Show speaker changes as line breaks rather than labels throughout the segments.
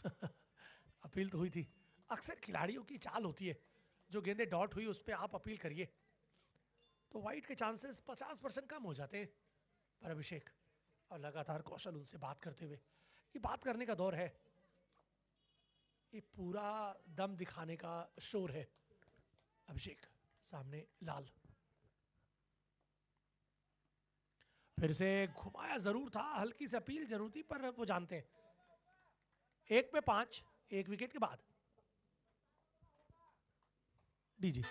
Appeal तो हुई थी। अक्सर खिलाड़ियों की चाल होती है, जो गेंदे डॉट हुई उस पर आप अपील करिए तो वाइट के चांसेस 50% कम हो जाते हैं। पर अभिषेक और लगातार कौशल उनसे बात करते हुए, ये बात करने का दौर है, ये पूरा दम दिखाने का शोर है। अभिषेक सामने लाल, फिर से घुमाया जरूर था, हल्की सी अपील जरूर थी, पर वो जानते हैं 1 पे 5, 1 विकेट के बाद डीजी।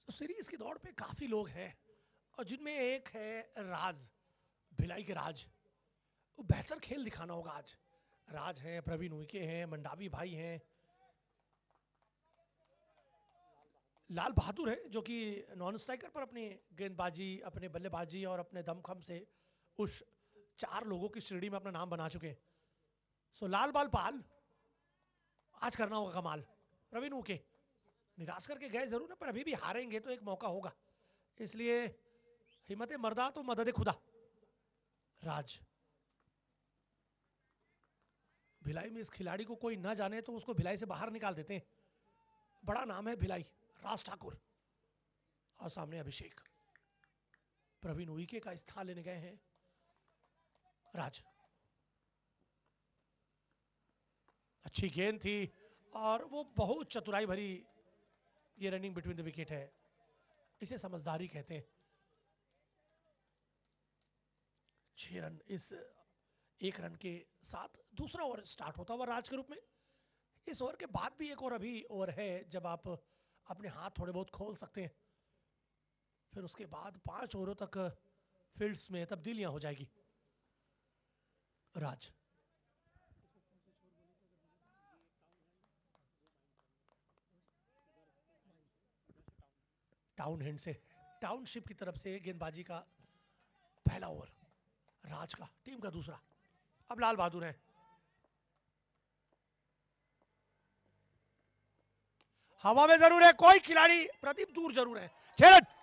तो सीरीज की दौड़ पे काफी लोग हैं, और जिनमें एक है राज, भिलाई के राज। वो बेहतर खेल दिखाना होगा आज। राज हैं, प्रवीण उइके हैं, मंडावी भाई हैं, लाल बहादुर है जो कि नॉन स्ट्राइकर पर अपनी गेंदबाजी, अपने बल्लेबाजी और अपने दमखम से उस 4 लोगों की श्रेणी में अपना नाम बना चुके हैं। सो लाल बाल पाल आज करना होगा कमाल। प्रवीण उइके निराश करके गए जरूर है, पर अभी भी हारेंगे तो एक मौका होगा, इसलिए हिम्मत मर्दा तो मदद खुदा। राज, भिलाई में इस खिलाड़ी को कोई ना जाने तो उसको भिलाई से बाहर निकाल देते हैं। बड़ा नाम है भिलाई, राज ठाकुर। और सामने अभिषेक, प्रवीण उइके का स्थान लेने गए हैं राज। अच्छी गेंद थी, और वो बहुत चतुराई भरी ये रनिंग बिटवीन द विकेट है, इसे समझदारी कहते हैं। 6 रन इस 1 रन के साथ दूसरा ओवर स्टार्ट होता हुआ राज के रूप में। इस ओवर के बाद भी एक और अभी ओवर है जब आप अपने हाथ थोड़े बहुत खोल सकते हैं, फिर उसके बाद 5 ओवरों तक फील्ड्स में तब्दीलियां हो जाएगी। राज, टाउन हैंड से, टाउनशिप की तरफ से गेंदबाजी का पहला ओवर, राज का टीम का दूसरा। अब लाल बहादुर है, हवा में जरूर है कोई खिलाड़ी, प्रदीप दूर जरूर है। 6 रन।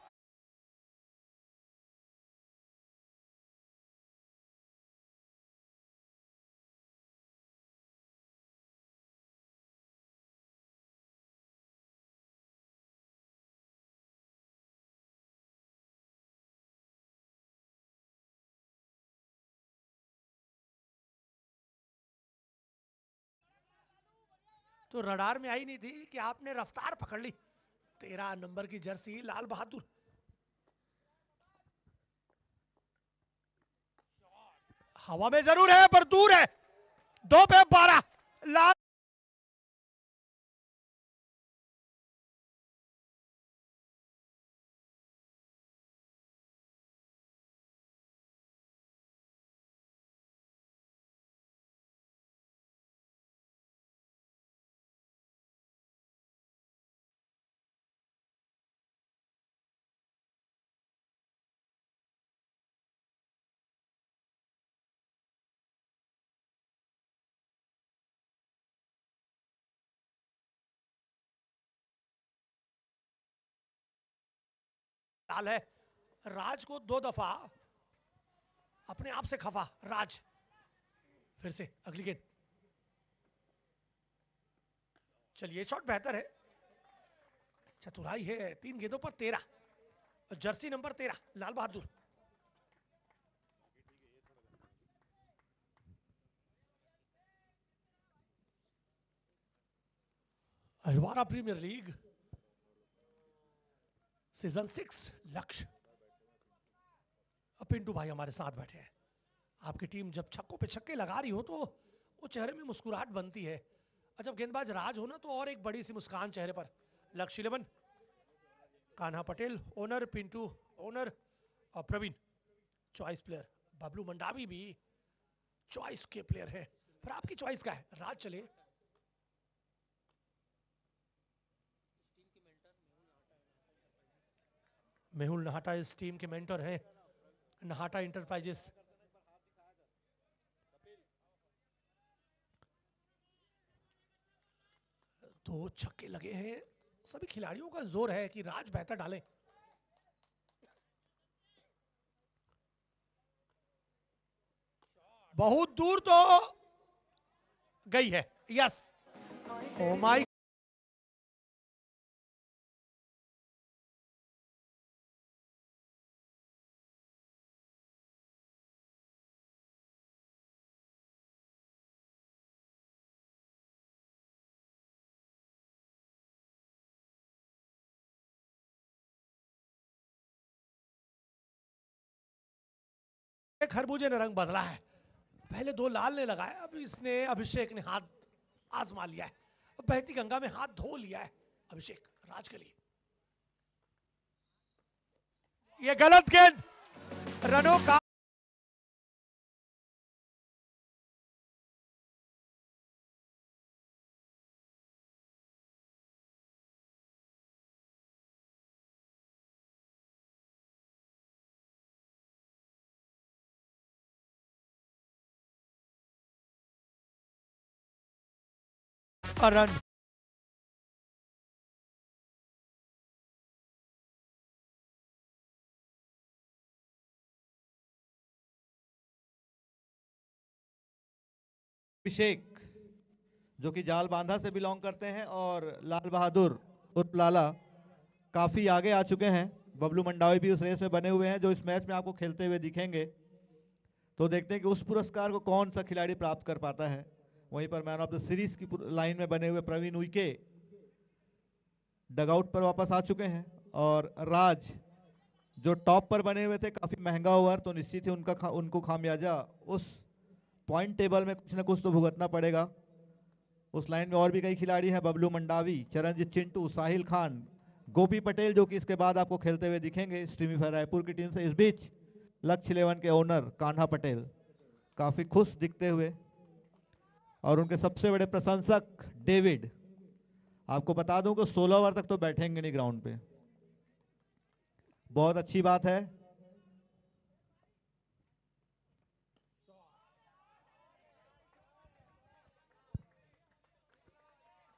तो रडार में आई नहीं थी कि आपने रफ्तार पकड़ ली। 13 नंबर की जर्सी लाल बहादुर, हवा में जरूर है पर दूर है। 2 पे 12, लाल लाल है। राज को 2 दफा अपने आप से खफा। राज फिर से अगली गेंद, चलिए शॉट बेहतर है, चतुराई है। 3 गेंदों पर 13, Jersey number 13 Lal Bahadur. Ahiwara premiere league season 6 लक्ष्य पिंटू भाई हमारे साथ बैठे हैं। आपकी टीम जब छक्कों पे छक्के लगा रही हो तो वो चेहरे में मुस्कुराहट बनती है, और जब गेंदबाज राज हो ना तो और एक बड़ी सी मुस्कान चेहरे पर। लक्ष्य 11, कान्हा पटेल ओनर, पिंटू ओनर और प्रवीण चॉइस प्लेयर। बबलू मंडावी भी चॉइस के प्लेयर है, पर आपकी चॉइस का है? राज चले। मेहुल नहाटा इस टीम के मेंटर हैं, नहाटा इंटरप्राइजेस। दो छक्के लगे हैं, सभी खिलाड़ियों का जोर है कि राज बेहतर डालें। बहुत दूर तो गई है, यस। ओ माय, खरबूजे ने रंग बदला है। पहले दो लाल ने लगाया, अब इसने अभिषेक ने हाथ आजमा लिया है, बहती गंगा में हाथ धो लिया है अभिषेक राज के लिए। ये गलत गेंद, रनों का रन।
अभिषेक जो कि जाल बांधा से बिलोंग करते हैं, और लाल बहादुर उर्फ लाला काफी आगे आ चुके हैं। बबलू मंडावी भी उस रेस में बने हुए हैं, जो इस मैच में आपको खेलते हुए दिखेंगे। तो देखते हैं कि उस पुरस्कार को कौन सा खिलाड़ी प्राप्त कर पाता है। वहीं पर मैन ऑफ द सीरीज की लाइन में बने हुए प्रवीण उइके डगआउट पर वापस आ चुके हैं, और राज जो टॉप पर बने हुए थे, काफी महंगा ओवर, तो निश्चित ही उनको खामियाजा उस पॉइंट टेबल में कुछ ना कुछ तो भुगतना पड़ेगा। उस लाइन में और भी कई खिलाड़ी हैं, बबलू मंडावी, चरणजीत चिंटू, साहिल खान, गोपी पटेल, जो कि इसके बाद आपको खेलते हुए दिखेंगे स्ट्रीमीफायर रायपुर की टीम से। इस बीच लक्ष्य 11 के ओनर कान्हा पटेल काफी खुश दिखते हुए, और उनके सबसे बड़े प्रशंसक डेविड, आपको बता दूं कि 16 ओवर तक तो बैठेंगे नहीं ग्राउंड पे। बहुत अच्छी बात है।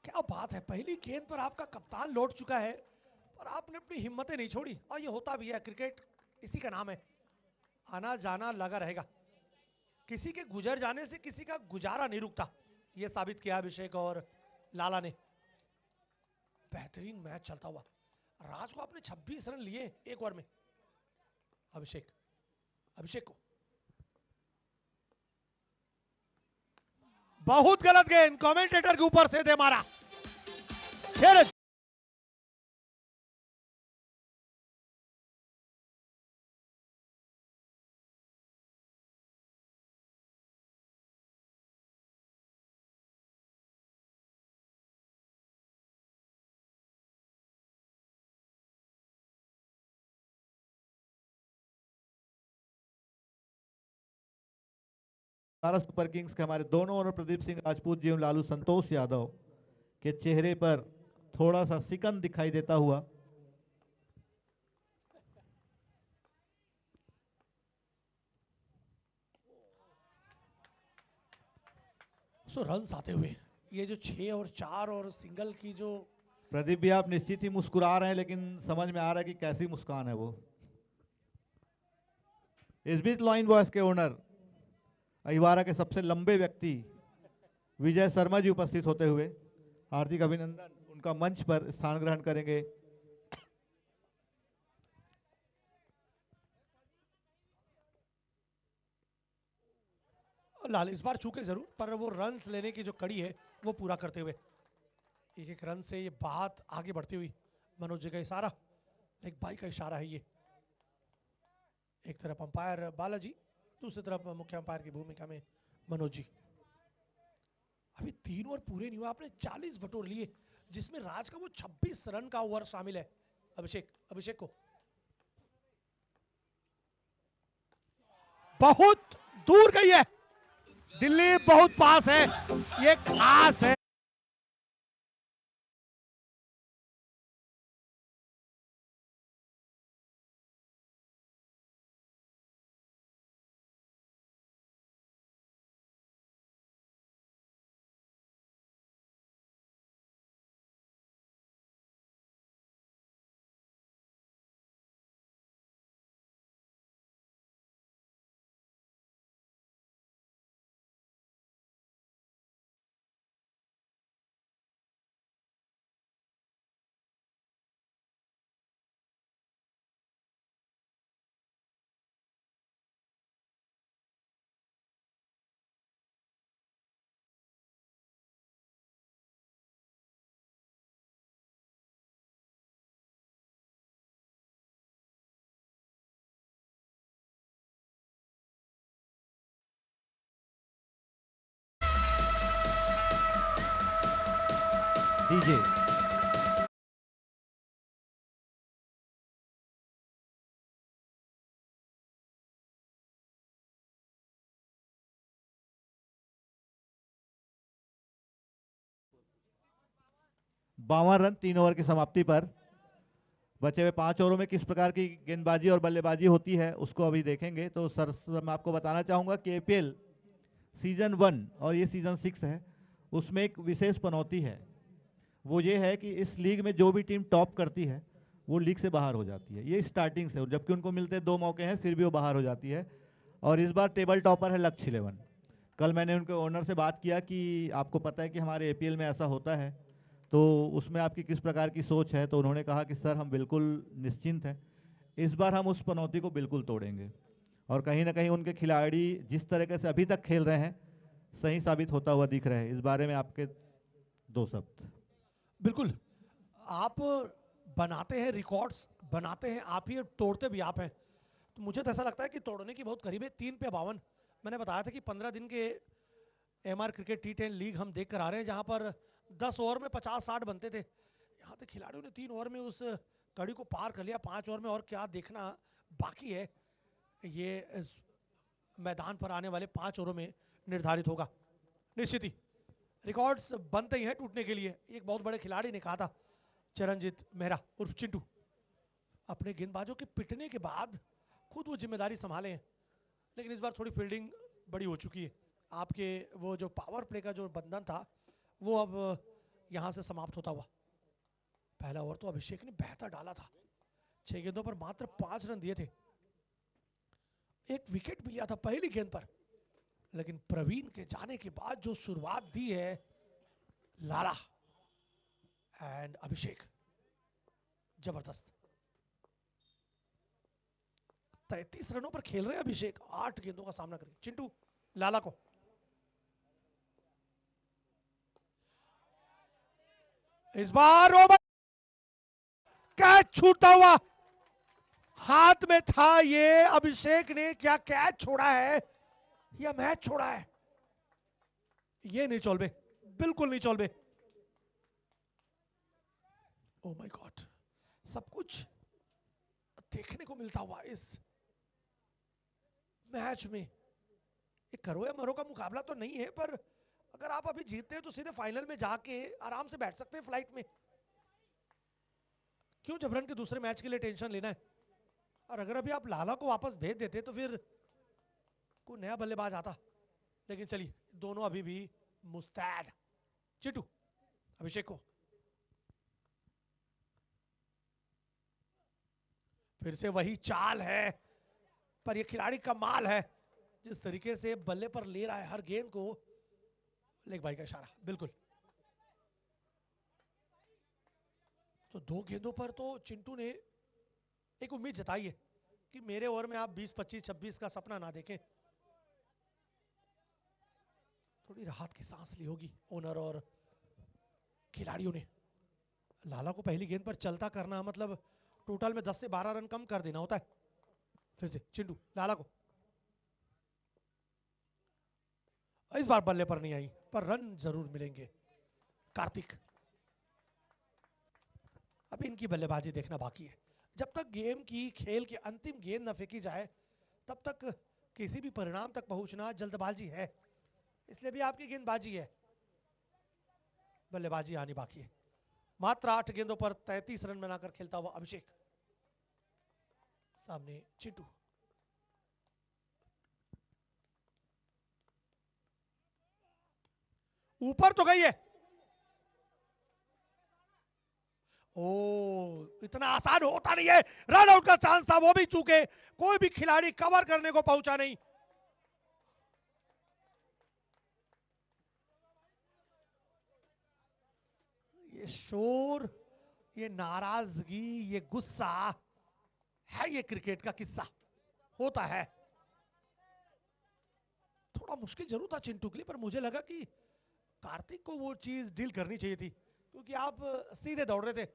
क्या बात है, पहली गेंद पर आपका कप्तान लौट चुका है, और आपने अपनी हिम्मतें नहीं छोड़ी। और ये होता भी है, क्रिकेट इसी का नाम है, आना जाना लगा रहेगा। किसी के गुजर जाने से किसी का गुजारा नहीं रुकता, ये साबित किया अभिषेक और लाला ने। बेहतरीन मैच चलता हुआ, राज को आपने 26 रन लिए एक ओवर में। अभिषेक अभिषेक को बहुत गलत गेंद, कमेंटेटर के ऊपर से थे मारा।
भारत सुपर किंग्स के हमारे दोनों ओनर प्रदीप सिंह राजपूत जी और लालू संतोष यादव के चेहरे पर थोड़ा सा सिकन दिखाई देता हुआ।
सो रन्स आते हुए, ये जो 6 और 4 और सिंगल की जो,
प्रदीप भी आप निश्चित ही मुस्कुरा रहे हैं, लेकिन समझ में आ रहा है कि कैसी मुस्कान है वो। इस बीच लाइन बॉयज के ओनर, अहिवारा के सबसे लंबे व्यक्ति विजय शर्मा जी उपस्थित होते हुए, हार्दिक अभिनंदन, उनका मंच पर स्थान ग्रहण करेंगे।
लाल इस बार चूके जरूर, पर वो रन्स लेने की जो कड़ी है वो पूरा करते हुए, एक एक रन से ये बात आगे बढ़ती हुई। मनोज जी का इशारा, लाइक भाई का इशारा है ये। एक तरफ अंपायर बालाजी, दूसरी तरफ मुख्य अंपायर की भूमिका में मनोज जी। अभी 3 ओवर पूरे नहीं हुआ, आपने 40 बटोर लिए, जिसमें राज का वो 26 रन का ओवर शामिल है। अभिषेक को बहुत दूर गई है, दिल्ली बहुत पास है, ये खास है।
डीजे 52 रन 3 ओवर की समाप्ति पर। बचे हुए 5 ओवरों में किस प्रकार की गेंदबाजी और बल्लेबाजी होती है उसको अभी देखेंगे। तो सर मैं आपको बताना चाहूँगा कि एपीएल सीजन 1 और ये सीजन 6 है, उसमें एक विशेष पनौती है। वो ये है कि इस लीग में जो भी टीम टॉप करती है वो लीग से बाहर हो जाती है। ये स्टार्टिंग से, जबकि उनको मिलते 2 मौके हैं फिर भी वो बाहर हो जाती है। और इस बार टेबल टॉपर है लक्ष्य 11। कल मैंने उनके ओनर से बात किया कि आपको पता है कि हमारे एपीएल में ऐसा होता है, तो उसमें आपकी किस प्रकार की सोच है। तो उन्होंने कहा कि सर हम बिल्कुल निश्चिंत हैं, इस बार हम उस पनौती को बिल्कुल तोड़ेंगे। और कहीं ना कहीं उनके खिलाड़ी जिस तरीके से अभी तक खेल रहे हैं सही साबित होता हुआ दिख रहे हैं। इस बारे में आपके 2 शब्द।
बिल्कुल, आप बनाते हैं रिकॉर्ड्स, बनाते हैं आप ही, तोड़ते भी आप हैं। तो मुझे तो ऐसा लगता है कि तोड़ने की बहुत करीब है। 3 पे 52। मैंने बताया था कि 15 दिन के एमआर क्रिकेट T10 लीग हम देख कर आ रहे हैं, जहां पर 10 ओवर में 50-60 बनते थे। यहाँ तो खिलाड़ियों ने 3 ओवर में उस कड़ी को पार कर लिया। 5 ओवर में और क्या देखना बाकी है, ये इस मैदान पर आने वाले 5 ओवरों में निर्धारित होगा। निश्चित ही रिकॉर्ड्स बनते ही हैं टूटने के लिए। एक बहुत बड़े खिलाड़ी ने कहा था, चरणजीत मेहरा उर्फ चिंटू, अपने गेंदबाजों के पिटने के बाद खुद वो जिम्मेदारी संभाले हैं। लेकिन इस बार थोड़ी फील्डिंग बड़ी हो चुकी है। आपके वो जो पावर प्ले का जो बंधन था वो अब यहां से समाप्त होता हुआ। पहला ओवर तो अभिषेक ने बेहतर डाला था, 6 गेंदों पर मात्र 5 रन दिए थे, एक विकेट भी लिया था पहली गेंद पर। लेकिन प्रवीण के जाने के बाद जो शुरुआत दी है लाला एंड अभिषेक, जबरदस्त। 33 रनों पर खेल रहे हैं अभिषेक, 8 गेंदों का सामना करें चिंटू लाला को। इस बार ओवर कैच छूटता हुआ, हाथ में था ये। अभिषेक ने क्या कैच छोड़ा है या मैच छोड़ा है, ये नहीं चौलबे, बिल्कुल नहीं चौलबे। ओ माय गॉड, सब कुछ देखने को मिलता हुआ इस मैच में। एक करो या मरो का मुकाबला तो नहीं है, पर अगर आप अभी जीतते हैं तो सीधे फाइनल में जाके आराम से बैठ सकते हैं फ्लाइट में। क्यों जबरन के दूसरे मैच के लिए टेंशन लेना है। और अगर अभी आप लाला को वापस भेज देते तो फिर कोई नया बल्लेबाज आता। लेकिन चलिए, दोनों अभी भी मुस्तैद। चिटू अभिषेक को फिर से वही चाल है, पर ये खिलाड़ी कमाल है, जिस तरीके से बल्ले पर ले रहा है हर गेंद को। लेग भाई का इशारा, बिल्कुल। तो 2 गेंदों पर तो चिंटू ने एक उम्मीद जताई है कि मेरे ओवर में आप 20, 25, 26 का सपना ना देखें। थोड़ी राहत की सांस ली होगी ओनर और खिलाड़ियों ने। लाला को पहली गेंद पर चलता करना मतलब टोटल में 10 से 12 रन कम कर देना होता है। फिर से चिंटू लाला को, इस बार बल्ले पर नहीं आई, पर रन जरूर मिलेंगे कार्तिक। अब इनकी बल्लेबाजी देखना बाकी है। जब तक गेम की, खेल की अंतिम गेंद न फेंकी जाए तब तक किसी भी परिणाम तक पहुंचना जल्दबाजी है, इसलिए भी आपकी गेंदबाजी है, बल्लेबाजी आनी बाकी है। मात्र 8 गेंदों पर 33 रन बनाकर खेलता हुआ अभिषेक, सामने चिंटू। ऊपर तो गई है, ओ इतना आसान होता नहीं है, रन आउट का चांस था वो भी चूके, कोई भी खिलाड़ी कवर करने को पहुंचा नहीं। ये शोर, ये नाराजगी, ये गुस्सा है, ये क्रिकेट का किस्सा होता है। थोड़ा मुश्किल जरूर था चिंटू के लिए, पर मुझे लगा कि कार्तिक को वो चीज डील करनी चाहिए थी, क्योंकि आप सीधे दौड़ रहे थे।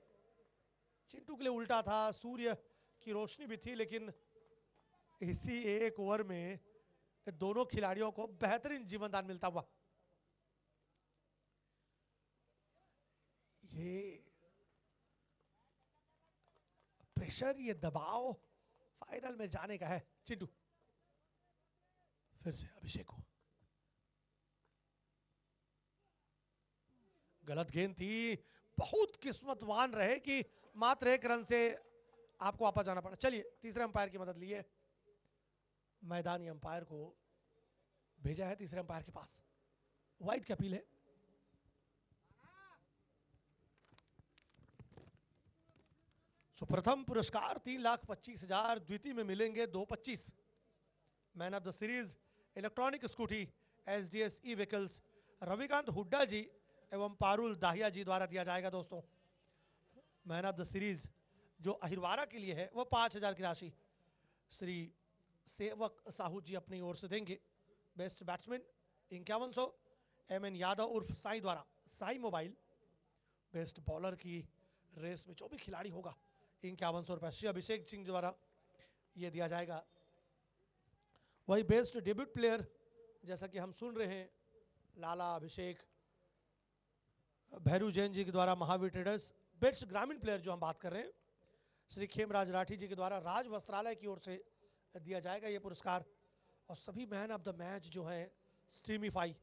चिंटू के लिए उल्टा था, सूर्य की रोशनी भी थी, लेकिन इसी एक ओवर में दोनों खिलाड़ियों को बेहतरीन जीवनदान मिलता हुआ। ये प्रेशर, ये दबाव फाइनल में जाने का है। चिंटू फिर से अभिषेक को, गलत गेंद थी, बहुत किस्मतवान रहे कि मात्र 1 रन से आपको वापस जाना पड़ा। चलिए तीसरे अंपायर की मदद लिए, मैदानी अंपायर को भेजा है तीसरे अंपायर के पास, वाइड की अपील है। सो प्रथम पुरस्कार 3,25,000, द्वितीय में मिलेंगे 2,25। Man of the series electronic scooty SDS e vehicles Ravikant Hooda ji एवं पारुल दाहिया जी द्वारा दिया जाएगा दोस्तों। मैन ऑफ द सीरीज जो अहिरवारा के लिए है वो 5,000 की राशि श्री सेवक साहू जी अपनी ओर से देंगे। बेस्ट बैट्समैन 5100 एमएन यादव उर्फ साई द्वारा साई मोबाइल। बेस्ट बॉलर की रेस में जो भी खिलाड़ी होगा 5100 रुपये श्री अभिषेक सिंह द्वारा ये दिया जाएगा। वही बेस्ट डेब्यूट प्लेयर जैसा कि हम सुन रहे हैं लाला अभिषेक भैरू जैन जी के द्वारा महावीर ट्रेडर्स। बेस्ट ग्रामीण प्लेयर जो हम बात कर रहे हैं श्री खेमराज राठी जी के द्वारा राज वस्त्रालय की ओर से दिया जाएगा ये पुरस्कार। और सभी मैन ऑफ द मैच जो है स्ट्रीमीफाई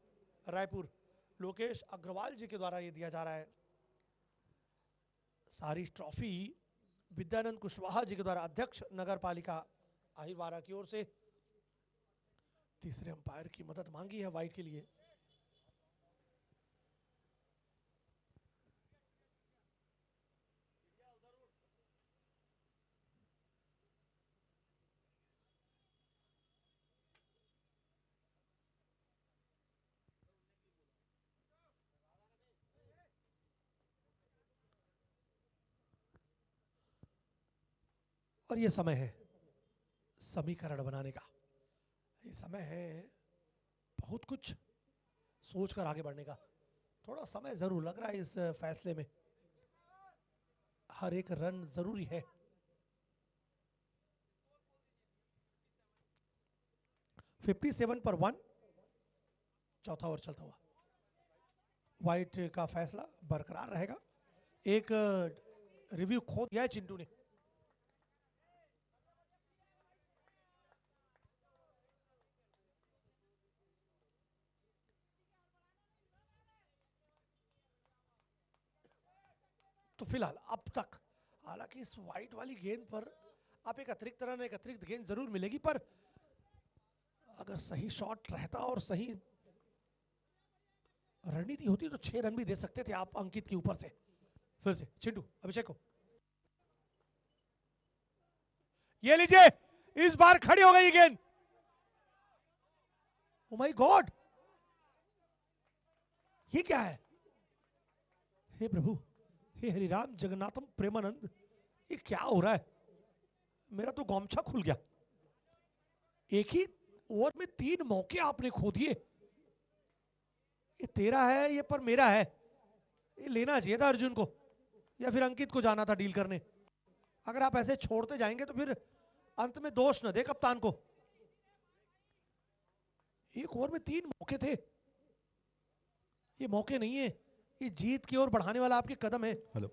रायपुर लोकेश अग्रवाल जी के द्वारा ये दिया जा रहा है। सारी ट्रॉफी विद्यानंद कुशवाहा जी के द्वारा अध्यक्ष नगर पालिका अहिरवारा की ओर से। तीसरे अंपायर की मदद मांगी है वाइड के लिए। और ये समय है समीकरण बनाने का, ये समय है बहुत कुछ सोचकर आगे बढ़ने का। थोड़ा समय जरूर लग रहा है इस फैसले में, हर एक रन जरूरी है। (57 पर 1) चौथा ओवर चलता हुआ वाइट का फैसला बरकरार रहेगा। एक रिव्यू खो दिया है चिंटू ने। तो फिलहाल अब तक हालांकि इस वाइट वाली गेंद पर आप एक अतिरिक्त रन, एक अतिरिक्त गेंद जरूर मिलेगी, पर अगर सही शॉट रहता और सही रणनीति होती तो 6 रन भी दे सकते थे आप अंकित के ऊपर से। फिर से चिंटू अभिषेक को, ये लीजिए इस बार खड़ी हो गई गेंद। ओ माय गॉड, ये क्या है? हे प्रभु, हे हरिराम जगन्नाथम प्रेमानंद, ये क्या हो रहा है? मेरा तो गौमछा खुल गया। एक ही ओवर में 3 मौके आपने खो दिए। ये तेरा है, ये पर मेरा है। ये लेना चाहिए था अर्जुन को या फिर अंकित को जाना था डील करने। अगर आप ऐसे छोड़ते जाएंगे तो फिर अंत में दोष न दे कप्तान को। एक ओवर में 3 मौके थे, ये मौके नहीं है, ये जीत की ओर बढ़ाने वाला आपके कदम है।
हेलो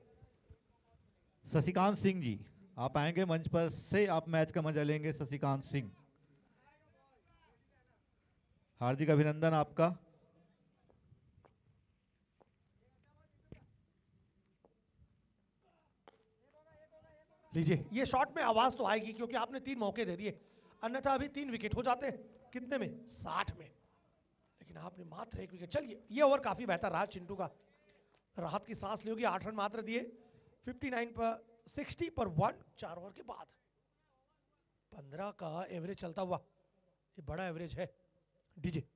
शशिकांत सिंह जी, आप आएंगे मंच पर से, आप मैच का मजा लेंगे। शशिकांत सिंह, हार्दिक अभिनंदन आपका।
लीजिए, ये शॉट में आवाज तो आएगी क्योंकि आपने 3 मौके दे दिए, अन्यथा अभी 3 विकेट हो जाते। कितने में? 60 में, लेकिन आपने मात्र 1 विकेट। चलिए, ये ओवर काफी बेहतर रहा चिंटू का, राहत की सांस ली होगी। 8 रन मात्र दिए 59 पर 60 पर 1 4 ओवर के बाद। 15 का एवरेज चलता हुआ, ये बड़ा एवरेज है। डीजे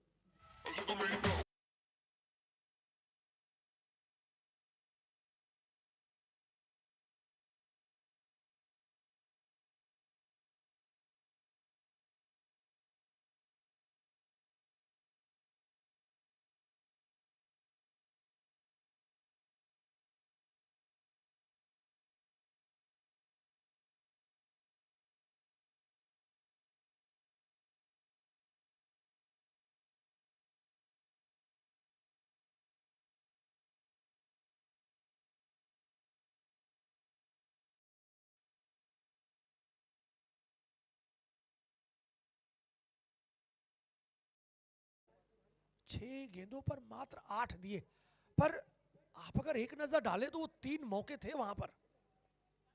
6 गेंदों पर मात्र 8 दिए, पर आप अगर एक नजर डालें तो वो 3 मौके थे वहां पर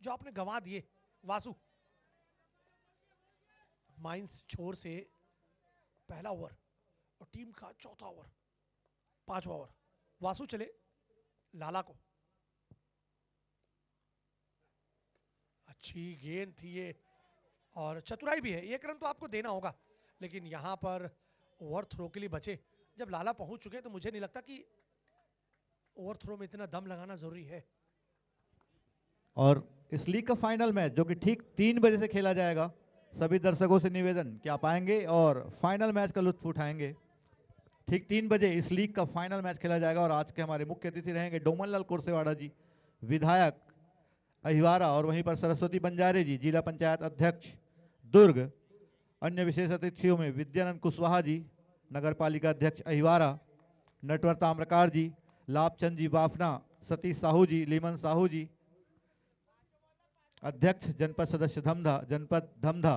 जो आपने गंवा दिए। वासु, माइंस छोर से पहला ओवर और टीम का चौथा ओवर, 5वां ओवर। वासु चले लाला को, अच्छी गेंद थी ये और चतुराई भी है। 1 रन तो आपको देना होगा, लेकिन यहां पर ओवर थ्रो के लिए बचे। जब लाला पहुंच चुके तो मुझे नहीं लगता कि ओवर थ्रो में इतना दम लगाना जरूरी है।
और इस लीग का फाइनल मैच जो कि ठीक 3 बजे से खेला जाएगा, सभी दर्शकों से निवेदन कि आप आएंगे और फाइनल मैच का लुत्फ उठाएंगे। ठीक 3 बजे इस लीग का फाइनल मैच खेला जाएगा और आज के हमारे मुख्य अतिथि रहेंगे डोमन लाल कुरसेवाड़ा जी, विधायक अहिवारा, और वहीं पर सरस्वती बंजारे जी, जिला पंचायत अध्यक्ष दुर्ग। अन्य विशेष अतिथियों में विद्यानंद कुशवाहा जी, नगर पालिका अध्यक्ष अहिवारा, नटवर ताम्रकार जी, लाभचंद जी बाफना, सतीश साहू जी, लीमन साहू जी, अध्यक्ष जनपद सदस्य धमधा, जनपद धमधा,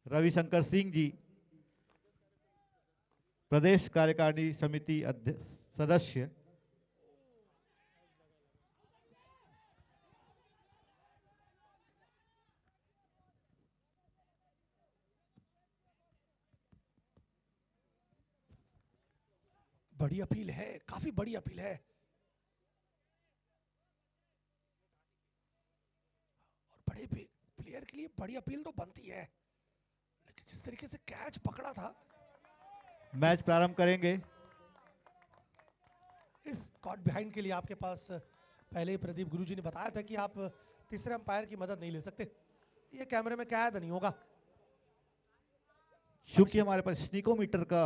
रविशंकर सिंह जी, प्रदेश कार्यकारिणी समिति सदस्य,
बड़ी अपील है, काफी बड़ी अपील है, और बड़े प्लेयर के लिए बड़ी अपील तो बनती है, लेकिन जिस तरीके से कैच पकड़ा था।
मैच प्रारंभ करेंगे।
इस कॉट बिहाइंड के लिए आपके पास पहले ही प्रदीप गुरुजी ने बताया था कि आप तीसरे अंपायर की मदद नहीं ले सकते, ये कैमरे में कैद नहीं होगा।
चूंकि हमारे पास स्नीकोमीटर का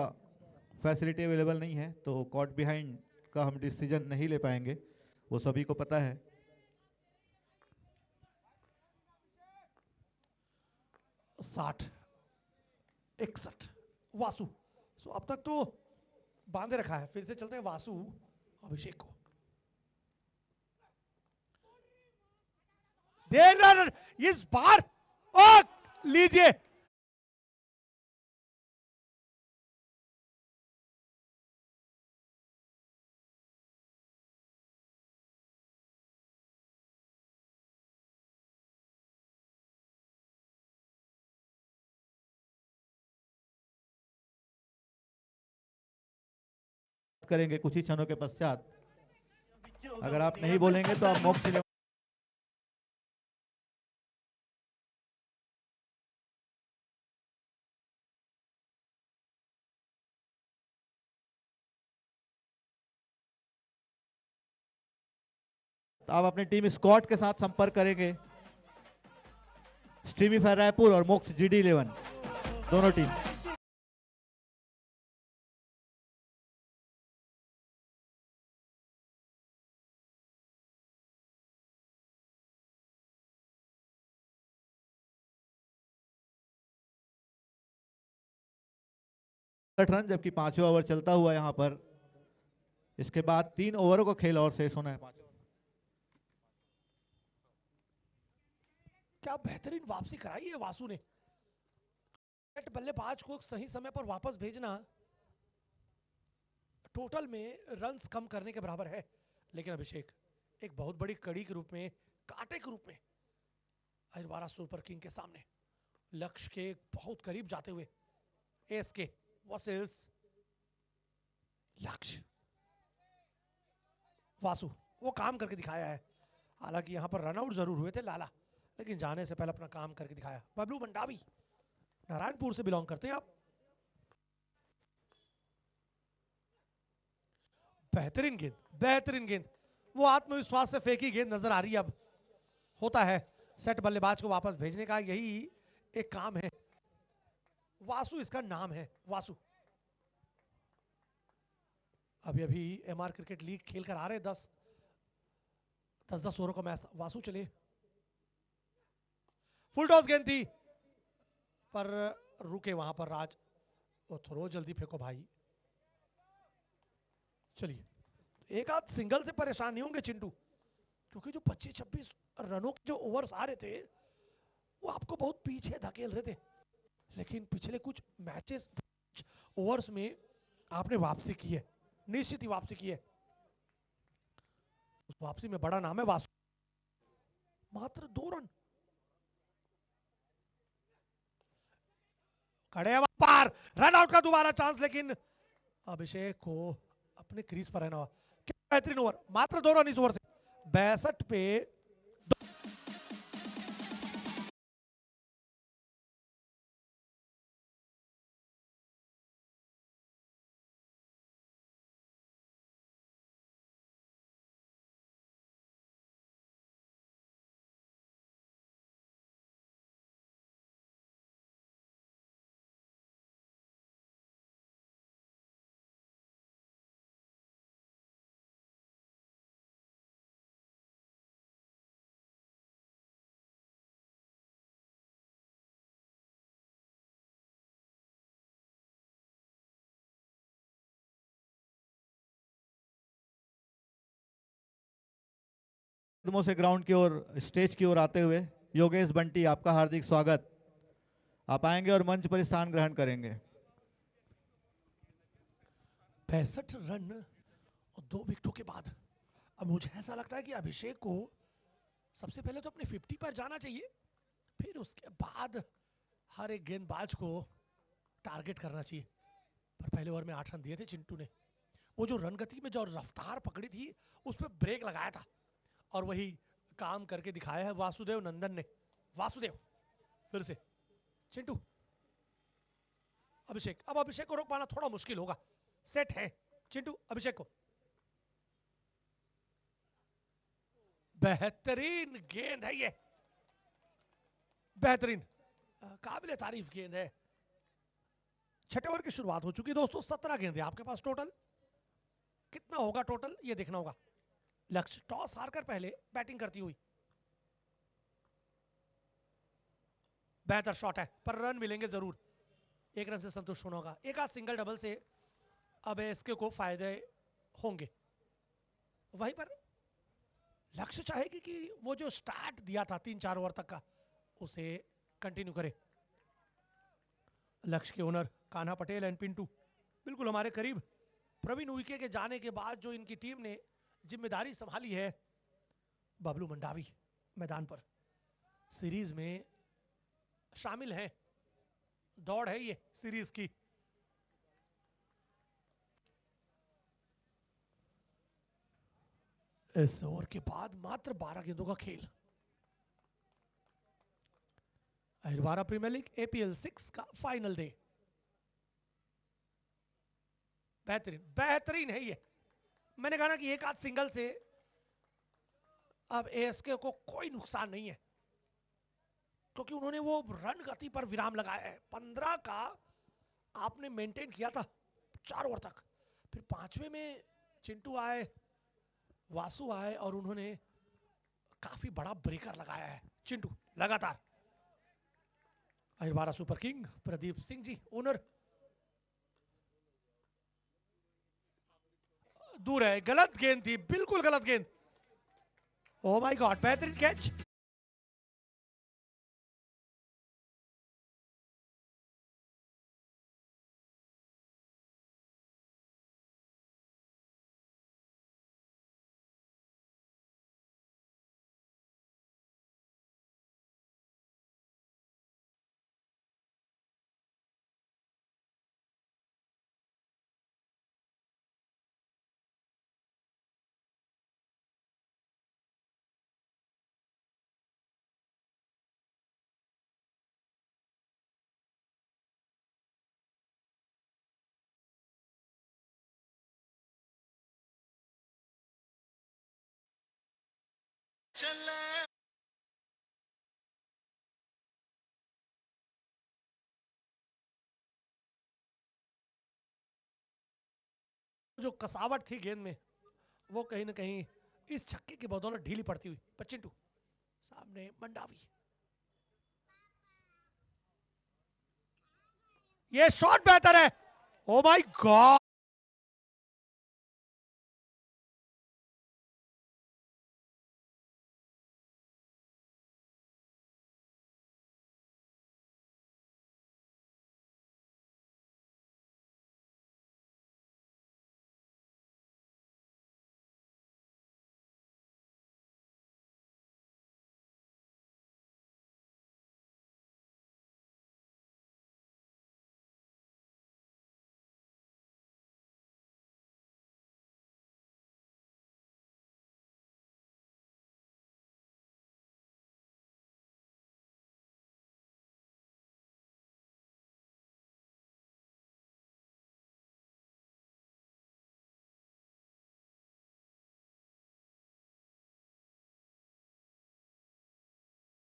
फैसिलिटी अवेलेबल नहीं है तो कॉट बिहाइंड का हम डिसीजन नहीं ले पाएंगे, वो सभी को पता है।
60 61 वासु। सो अब तक तो बांधे रखा है, फिर से चलते हैं वासु अभिषेक को। देर इस बार ओ लीजिए,
करेंगे कुछ ही क्षणों के पश्चात। अगर आप नहीं बोलेंगे तो आप मोक्ष आप अपनी टीम स्क्वाड के साथ संपर्क करेंगे। स्ट्रीमीफायर रायपुर और मोक्ष GD11 दोनों टीम। रन, जबकि 5वां ओवर चलता हुआ यहाँ पर। इसके बाद 3 ओवरों का खेल और शेष होना है। 5
क्या बेहतरीन वापसी कराई है वासु ने। बल्लेबाज को सही समय पर वापस भेजना टोटल में रन्स कम करने के बराबर है, लेकिन अभिषेक एक बहुत बड़ी कड़ी के रूप में, कांटे के रूप में अहिरवारा सुपर किंग के सामने लक्ष्य के बहुत करीब जाते हुए एसके वर्सेस लक्ष्य। वासु वो काम करके दिखाया है। हालांकि यहां पर रनआउट जरूर हुए थे लाला, लेकिन जाने से पहले अपना काम करके दिखाया। बबलू मंडावी नारायणपुर से बिलोंग करते हैं आप। बेहतरीन गेंद, बेहतरीन गेंद, वो आत्मविश्वास से फेंकी गेंद नजर आ रही है। अब होता है सेट बल्लेबाज को वापस भेजने का, यही एक काम है। वासु इसका नाम है, वासु। अभी अभी एमआर क्रिकेट लीग खेल कर आ रहे 10 ओवरों का मैच। वासु चले, फुल टॉस गेंद थी पर रुके वहां पर राज। वो थ्रो जल्दी फेंको भाई। चलिए एक आध सिंगल से परेशान नहीं होंगे चिंटू, क्योंकि जो 25-26 रनों के जो ओवर्स आ रहे थे वो आपको बहुत पीछे धकेल रहे थे। लेकिन पिछले कुछ मैचेस ओवर्स में आपने वापसी की है, निश्चित ही वापसी की है। उस वापसी में बड़ा नाम है वासु। मात्र 2 रन खड़े पार, रन आउट का दोबारा चांस, लेकिन अभिषेक को अपने क्रीज पर रहना हुआ। क्या बेहतरीन ओवर, मात्र 2 रन इस ओवर से। 62 पे
कदमों से ग्राउंड की ओर, स्टेज की ओर आते हुए योगेश बंटी, आपका हार्दिक स्वागत। आप आएंगे और मंच पर स्थान ग्रहण करेंगे।
65 रन और 2 विकेटों के बाद अब मुझे ऐसा लगता है कि अभिषेक को सबसे पहले तो अपने 50 पर जाना चाहिए, फिर उसके बाद हर एक गेंदबाज को टारगेट करना चाहिए। पर पहले ओवर में 8 रन दिए थे चिंटू ने। वो जो रन गति में जो रफ्तार पकड़ी थी उस पर ब्रेक लगाया था, और वही काम करके दिखाया है वासुदेव नंदन ने। वासुदेव फिर से चिंटू, अभिषेक। अब अभिषेक को रोक पाना थोड़ा मुश्किल होगा। सेट है चिंटू, अभिषेक को। बेहतरीन गेंद है ये, बेहतरीन, काबिल तारीफ गेंद है। छठे ओवर की शुरुआत हो चुकी है दोस्तों। 17 गेंद है आपके पास टोटल। कितना होगा टोटल ये देखना होगा। लक्ष्य टॉस हारकर पहले बैटिंग करती हुई। बेहतर शॉट है पर रन मिलेंगे जरूर। 1 रन से संतुष्ट होना होगा। एक आध सिंगल डबल से अब इसके को फायदे होंगे। वहीं पर लक्ष्य चाहेगी कि वो जो स्टार्ट दिया था 3-4 ओवर तक का उसे कंटिन्यू करे। लक्ष्य के ओनर कान्हा पटेल एंड पिंटू बिल्कुल हमारे करीब। प्रवीण उइके के जाने के बाद जो इनकी टीम ने जिम्मेदारी संभाली है, बबलू मंडावी मैदान पर सीरीज में शामिल हैं। दौड़ है ये सीरीज की। इस ओवर के बाद मात्र 12 गेंदों का खेल। अहिरवारा प्रीमियर लीग APL 6 का फाइनल डे। बेहतरीन, बेहतरीन है ये। मैंने कहा ना कि एक आध सिंगल से अब ASK को कोई नुकसान नहीं है, क्योंकि उन्होंने वो रन गति पर विराम लगाया है। 15 का आपने मेंटेन किया था 4 ओवर तक, फिर 5वें में चिंटू आए, वासु आए और उन्होंने काफी बड़ा ब्रेकर लगाया है। चिंटू लगातार। Ahirwara super king Pradeep Singh ji owner दूर है, गलत गेंद थी, बिल्कुल गलत गेंद। ओ माय गॉड, बेहतरीन कैच। जो कसावट थी गेंद में, वो कहीं ना कहीं इस छक्के की बदौलत ढीली पड़ती हुई। पर चिंटू सामने मंडावी, ये शॉट बेहतर है। ओ माय गॉड,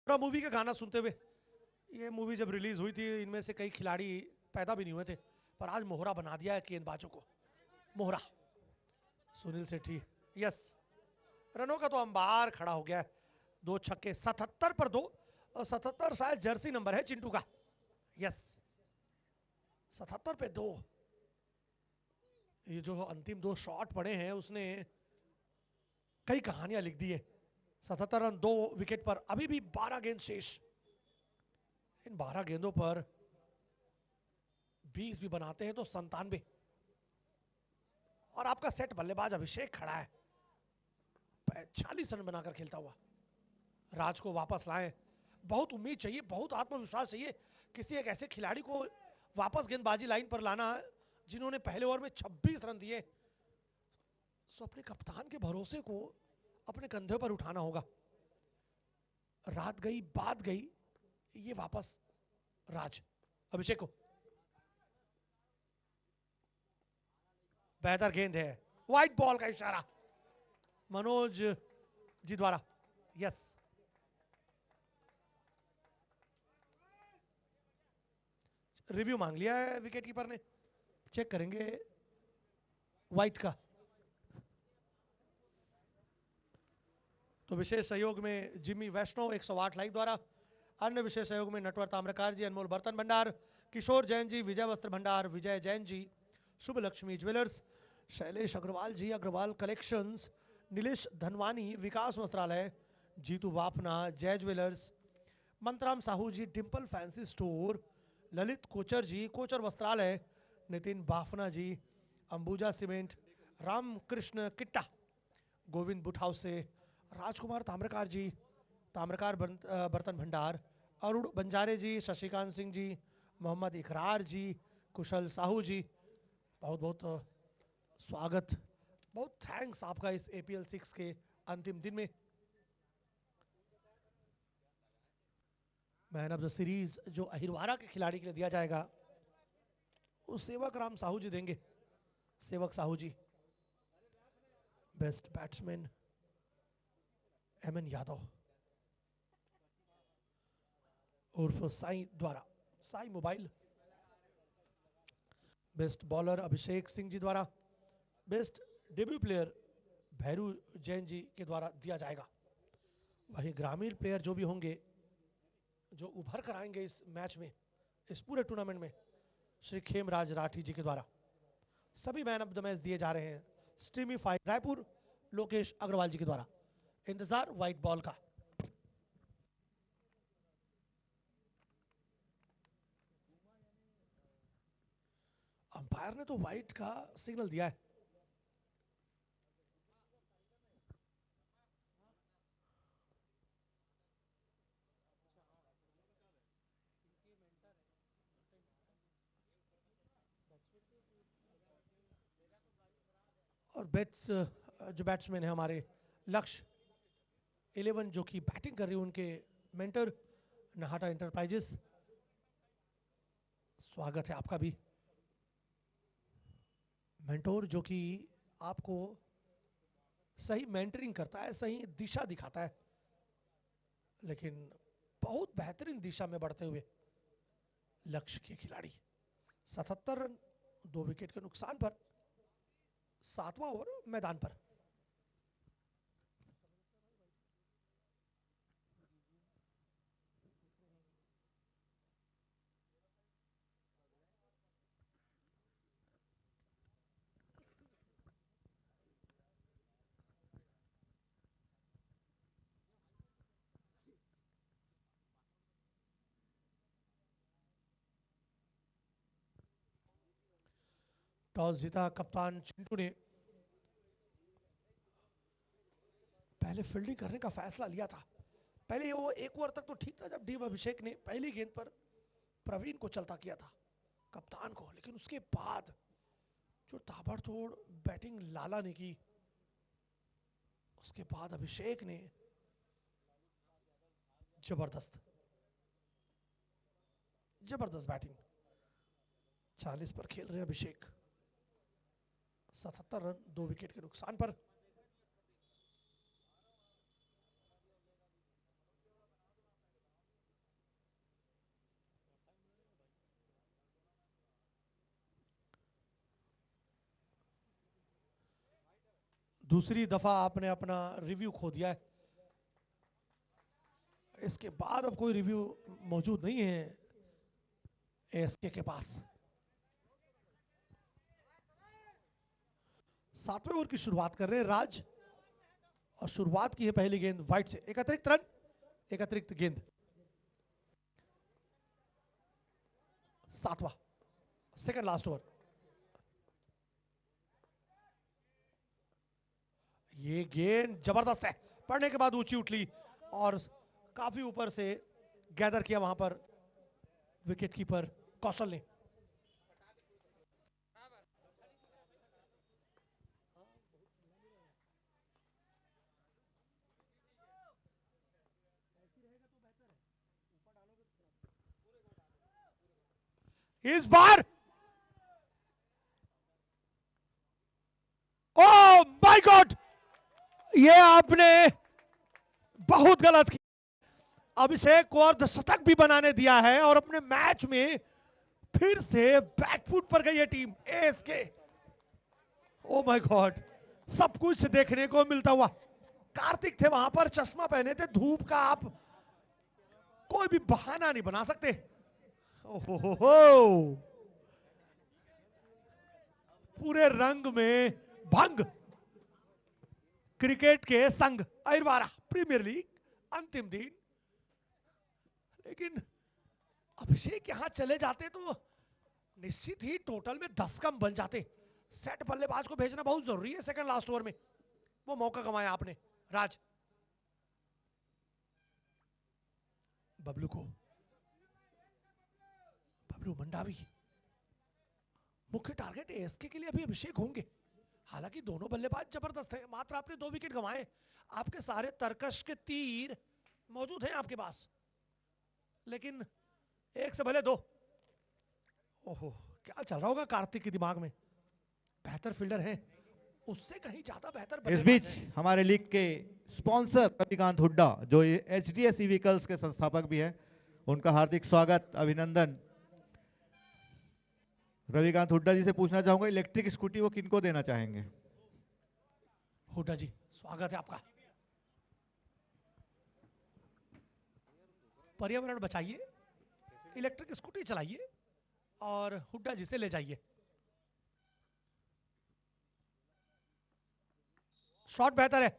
पूरा मूवी का गाना सुनते हुए, ये मूवी जब रिलीज हुई थी, इनमें से कई खिलाड़ी पैदा भी नहीं हुए थे, पर आज मोहरा बना दिया है गेंदबाजों को। मोहरा, सुनील सेठी, यस। रनों का तो अंबार खड़ा हो गया है। 2 छक्के, 77 पर 2, और 77 शायद जर्सी नंबर है चिंटू का। यस, 77 पे 2। ये जो अंतिम 2 शॉट पड़े हैं, उसने कई कहानियां लिख दी है। 77 रन 2 विकेट पर, अभी भी 12 गेंद शेष। इन 12 गेंदों पर 20 भी बनाते हैं तो 97। और आपका सेट बल्लेबाज अभिषेक खड़ा है 40 रन बनाकर खेलता हुआ। राज को वापस लाए, बहुत उम्मीद चाहिए, बहुत आत्मविश्वास चाहिए किसी एक ऐसे खिलाड़ी को वापस गेंदबाजी लाइन पर लाना जिन्होंने पहले ओवर में 26 रन दिए। सो अपने कप्तान के भरोसे को अपने कंधे पर उठाना होगा। रात गई बात गई, ये वापस राज, अभिषेक को। बेहतर गेंद है, व्हाइट बॉल का इशारा मनोज जी द्वारा। यस, रिव्यू मांग लिया है विकेट कीपर ने, चेक करेंगे व्हाइट का। तो विशेष सहयोग में जिम्मी वैष्णव 108 लाइव द्वारा, अन्य विशेष सहयोग में नटवर ताम्रकार जी, अनमोल बर्तन भंडार, किशोर जैन जी, विजय वस्त्र भंडार, विजय जैन जी, शुभ लक्ष्मी ज्वेलर्स, शैलेश अग्रवाल जी, अग्रवाल कलेक्शंस, नीलेश धनवानी, विकास वस्त्रालय, जीतू वापना, जय ज्वेलर्स, मंतराम साहू जी, डिम्पल फैंसी स्टोर, ललित कोचर जी, कोचर वस्त्रालय, नितिन बाफना जी, अंबुजा सीमेंट, रामकृष्ण किट्टा, गोविंद बुट हाउस से, राजकुमार ताम्रकार जी, ताम्रकार बर्तन भंडार, अरुण बंजारे जी, शशिकांत सिंह जी, मोहम्मद इकरार जी, कुशल साहू जी, बहुत बहुत स्वागत, बहुत थैंक्स आपका इस APL 6 के अंतिम दिन में। मैन ऑफ द सीरीज जो अहिरवारा के खिलाड़ी के लिए दिया जाएगा, वो सेवक राम साहू जी देंगे। Sevak Sahu ji. Best batsman MN Yadav उर्फ साई द्वारा, Sai mobile. Best bowler Abhishek Singh ji द्वारा, best debut player Bhairu Jain ji के द्वारा दिया जाएगा। वहीं ग्रामीण प्लेयर जो भी होंगे, जो उभर कर आएंगे इस मैच में, इस पूरे टूर्नामेंट में, श्री खेमराज राठी जी के द्वारा सभी मैन ऑफ द मैच दिए जा रहे हैं। स्ट्रीमीफाइड रायपुर लोकेश अग्रवाल जी के द्वारा। इंतजार व्हाइट बॉल का। अंपायर ने तो व्हाइट का सिग्नल दिया है। और बेट्स जो बैट्समैन है हमारे लक्ष्य 11 जो कि बैटिंग कर रही है, उनके मेंटर नहाटा इंटरप्राइजेस, स्वागत है आपका भी। मेंटोर जो कि आपको सही मेंटरिंग करता है, सही दिशा दिखाता है, लेकिन बहुत बेहतरीन दिशा में बढ़ते हुए लक्ष्य के खिलाड़ी। 77 रन 2 विकेट के नुकसान पर 7वां ओवर मैदान पर। टॉस जीता कप्तान चिंटू ने पहले फील्डिंग करने का फैसला लिया था। पहले वो एक ओवर तक तो ठीक था जब डी अभिषेक ने पहली गेंद पर प्रवीण को चलता किया था, कप्तान को, लेकिन उसके बाद जो ताबड़तोड़ बैटिंग लाला ने की, उसके बाद अभिषेक ने जबरदस्त जबरदस्त बैटिंग। 40 पर खेल रहे अभिषेक, 77 रन 2 विकेट के नुकसान पर। दूसरी दफा आपने अपना रिव्यू खो दिया है। इसके बाद अब कोई रिव्यू मौजूद नहीं है एएसके के पास। 7वें ओवर की शुरुआत कर रहे हैं राज, और शुरुआत की है पहली गेंद वाइट से। एक अतिरिक्त रन, एक अतिरिक्त गेंद। 7वां सेकंड लास्ट ओवर। ये गेंद जबरदस्त है, पड़ने के बाद ऊंची उठली और काफी ऊपर से गैदर किया वहां पर विकेट कीपर कौशल ने। इस बार ओ माय गॉड, ये आपने बहुत गलत किया। अभिषेक को अर्धशतक भी बनाने दिया है और अपने मैच में फिर से बैकफुट पर गई है टीम एएसके। ओ माय गॉड, सब कुछ देखने को मिलता हुआ। कार्तिक थे वहां पर, चश्मा पहने थे, धूप का आप कोई भी बहाना नहीं बना सकते। ओहो, पूरे रंग में भंग। क्रिकेट के संग अहिरवारा प्रीमियर लीग अंतिम दिन, लेकिन अभिषेक यहां चले जाते तो निश्चित ही टोटल में 10 कम बन जाते। सेट बल्लेबाज को भेजना बहुत जरूरी है सेकंड लास्ट ओवर में, वो मौका गंवाया आपने राज। बबलू को, बबलू मंडावी मुख्य टारगेट एएसके के लिए अभी अभिषेक होंगे। हालांकि दोनों बल्लेबाज जबरदस्त हैं, मात्र आपने 2 विकेट गंवाए। आपके सारे तरकश के तीर मौजूद हैं आपके पास, लेकिन एक से भले 2। ओहो, क्या चल रहा होगा कार्तिक के दिमाग में। बेहतर फील्डर हैं, उससे कहीं ज्यादा बेहतर
इस बीच हमारे लीग के स्पॉन्सर रविकांत हुड्डा जो एचडीएफसी व्हीकल्स के संस्थापक भी हैं, उनका हार्दिक स्वागत अभिनंदन। रविकांत हुड्डा जी से पूछना चाहूंगा, इलेक्ट्रिक स्कूटी वो किनको देना चाहेंगे?
हुड्डा जी स्वागत है आपका। पर्यावरण बचाइए, इलेक्ट्रिक स्कूटी चलाइए और हुड्डा जी से ले जाइए। शॉट बेहतर है,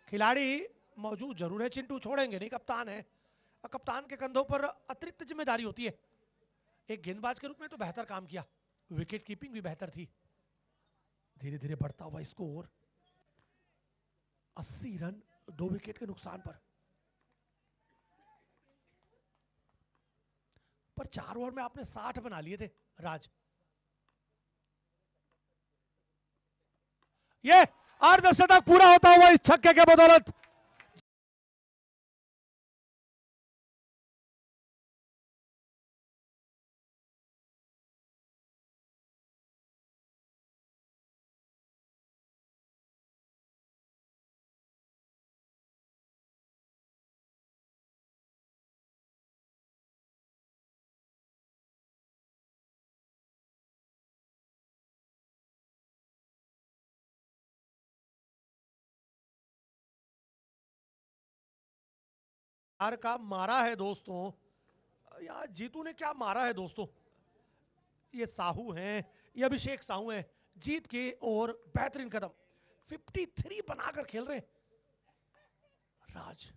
खिलाड़ी मौजूद जरूर है, चिंटू छोड़ेंगे नहीं, कप्तान है और कप्तान के कंधों पर अतिरिक्त जिम्मेदारी होती है। एक गेंदबाज के रूप में तो बेहतर काम किया, विकेट कीपिंग भी बेहतर थी। धीरे धीरे बढ़ता हुआ स्कोर 80 रन 2 विकेट के नुकसान पर 4 ओवर में आपने 60 बना लिए थे राज। ये अर्धशतक पूरा होता हुआ इस छक्के के बदौलत यार का मारा है दोस्तों, यार जीतू ने क्या मारा है दोस्तों। ये साहू हैं, ये अभिषेक साहू हैं, जीत के और बेहतरीन कदम 53 बनाकर खेल रहे हैं राज।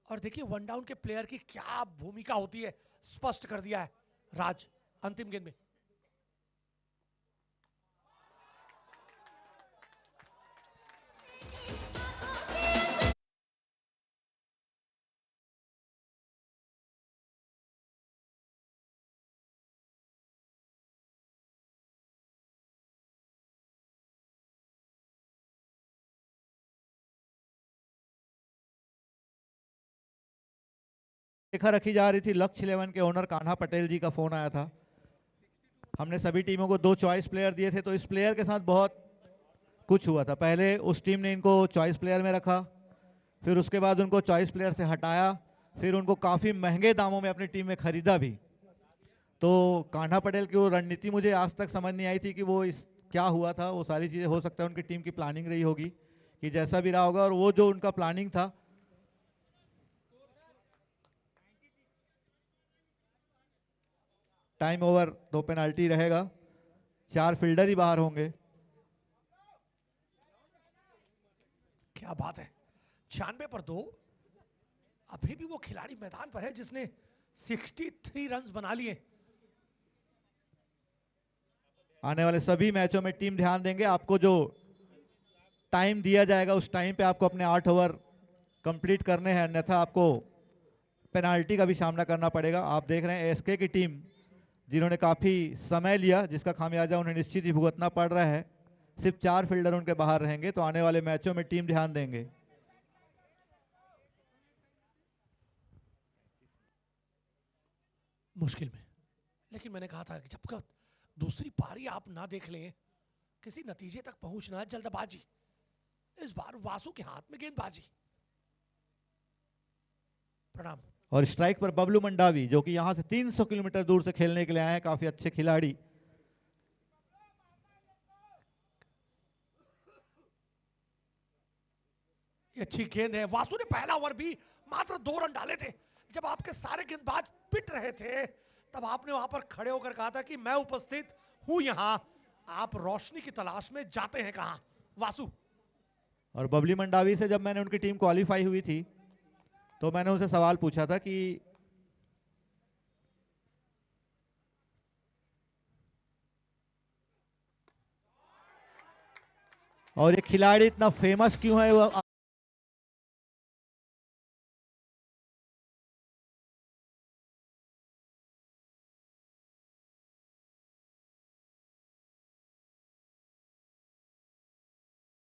और देखिए वन डाउन के प्लेयर की क्या भूमिका होती है, स्पष्ट कर दिया है राज अंतिम गेंद में।
रेखा रखी जा रही थी, लक्ष्य 11 के ओनर कान्हा पटेल जी का फोन आया था। हमने सभी टीमों को 2 चॉइस प्लेयर दिए थे, तो इस प्लेयर के साथ बहुत कुछ हुआ था। पहले उस टीम ने इनको चॉइस प्लेयर में रखा, फिर उसके बाद उनको चॉइस प्लेयर से हटाया, फिर उनको काफ़ी महंगे दामों में अपनी टीम में खरीदा भी। तो कान्हा पटेल की वो रणनीति मुझे आज तक समझ नहीं आई थी कि वो इस क्या हुआ था। वो सारी चीज़ें हो सकता है उनकी टीम की प्लानिंग रही होगी कि जैसा भी रहा होगा, और वो जो उनका प्लानिंग था। टाइम ओवर, तो पेनाल्टी रहेगा, 4 फील्डर ही बाहर होंगे।
क्या बात है, 96 पर 2। अभी भी वो खिलाड़ी मैदान पर है जिसने 63 रन बना लिए।
आने वाले सभी मैचों में टीम ध्यान देंगे, आपको जो टाइम दिया जाएगा उस टाइम पे आपको अपने 8 ओवर कंप्लीट करने हैं, अन्यथा आपको पेनाल्टी का भी सामना करना पड़ेगा। आप देख रहे हैं एसके की टीम, जिन्होंने काफ़ी समय लिया, जिसका खामियाजा उन्हें निश्चित ही भुगतना पड़ रहा है। सिर्फ 4 फील्डर उनके बाहर रहेंगे, तो आने वाले मैचों में टीम ध्यान देंगे।
मुश्किल में, लेकिन मैंने कहा था कि जब तक दूसरी पारी आप ना देख लें, किसी नतीजे तक पहुंचना जल्दबाजी। इस बार वासु के हाथ में गेंदबाजी। प्रणाम।
और स्ट्राइक पर बबलू मंडावी, जो कि यहां से 300 किलोमीटर दूर से खेलने के लिए आए हैं, काफी अच्छे खिलाड़ी।
ये अच्छी गेंद है, वासु ने पहला ओवर भी मात्र 2 रन डाले थे। जब आपके सारे गेंदबाज पिट रहे थे, तब आपने वहां पर खड़े होकर कहा था कि मैं उपस्थित हूं यहां, आप रोशनी की तलाश में जाते हैं कहां वासु।
और बबली मंडावी से जब मैंने उनकी टीम क्वालिफाई हुई थी, तो मैंने उनसे सवाल पूछा था कि और ये खिलाड़ी इतना फेमस क्यों है। वो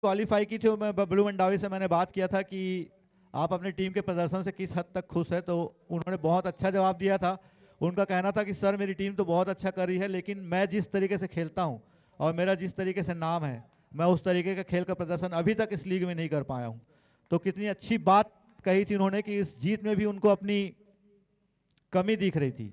क्वालिफाई की थी, मैं बबलू मंडावी से मैंने बात किया था कि आप अपनी टीम के प्रदर्शन से किस हद तक खुश है, तो उन्होंने बहुत अच्छा जवाब दिया था। उनका कहना था कि सर मेरी टीम तो बहुत अच्छा कर रही है, लेकिन मैं जिस तरीके से खेलता हूं और मेरा जिस तरीके से नाम है, मैं उस तरीके का खेल का प्रदर्शन अभी तक इस लीग में नहीं कर पाया हूं। तो कितनी अच्छी बात कही थी उन्होंने कि इस जीत में भी उनको अपनी कमी दिख रही थी।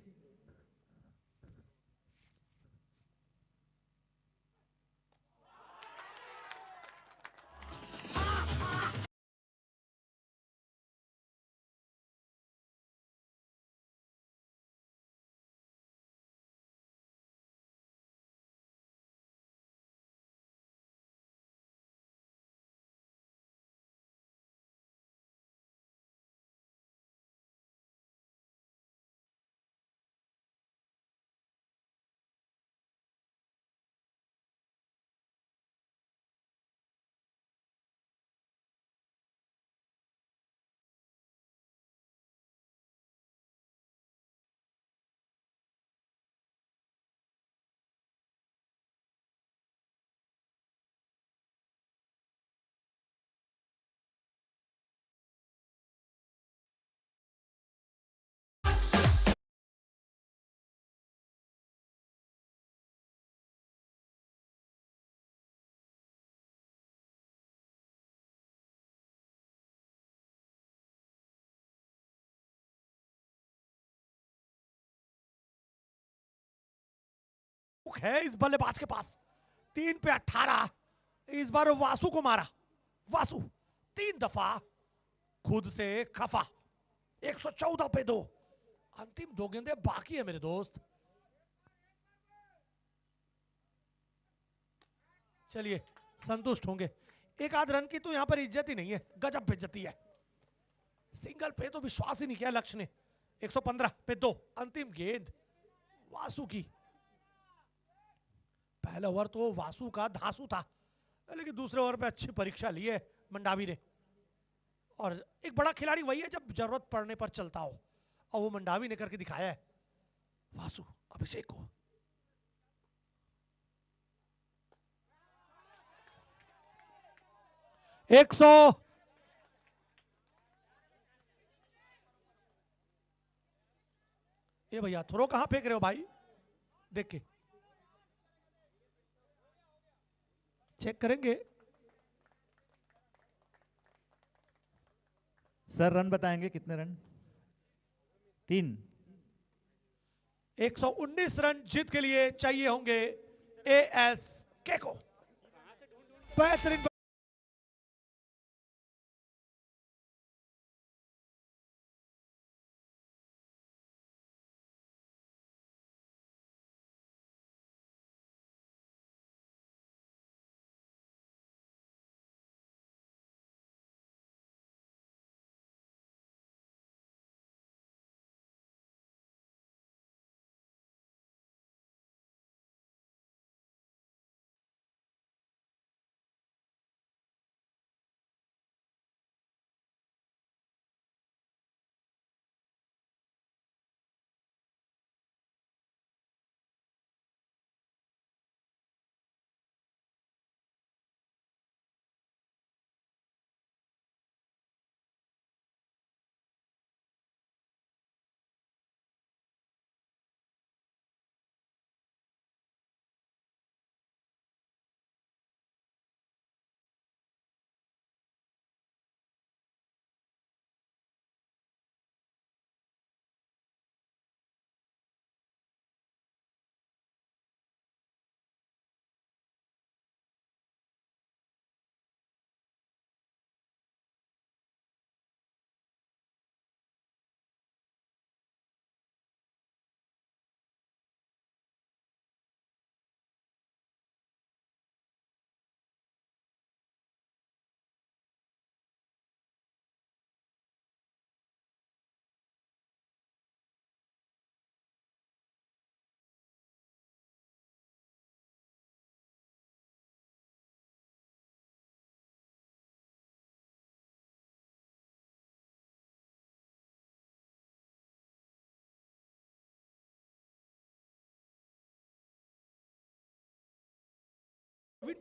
है इस बल्लेबाज के पास। 3 पे 18, इस बार वासु को मारा। वासु 3 दफा खुद से खफा। 114 पे 2। अंतिम 2 गेंदें बाकी है मेरे दोस्त। चलिए संतुष्ट होंगे। एक आध रन की तो यहां पर इज्जत ही नहीं है, गजब बेइज्जती है। सिंगल पे तो विश्वास ही नहीं किया लक्ष्य ने। 115 पे 2 अंतिम गेंद वासु की। पहला ओवर तो वासु का धांसू था, लेकिन दूसरे ओवर पे अच्छी परीक्षा ली है मंडावी ने। और एक बड़ा खिलाड़ी वही है जब जरूरत पड़ने पर चलता हो, और वो मंडावी ने करके दिखाया है वासु अभिषेक को। एक सौ ये भैया थ्रो कहां फेंक रहे हो भाई, देख के चेक करेंगे।
सर रन बताएंगे कितने रन? 3।
119 रन जीत के लिए चाहिए होंगे एएस के को। बेहतरीन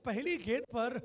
पहली गेंद पर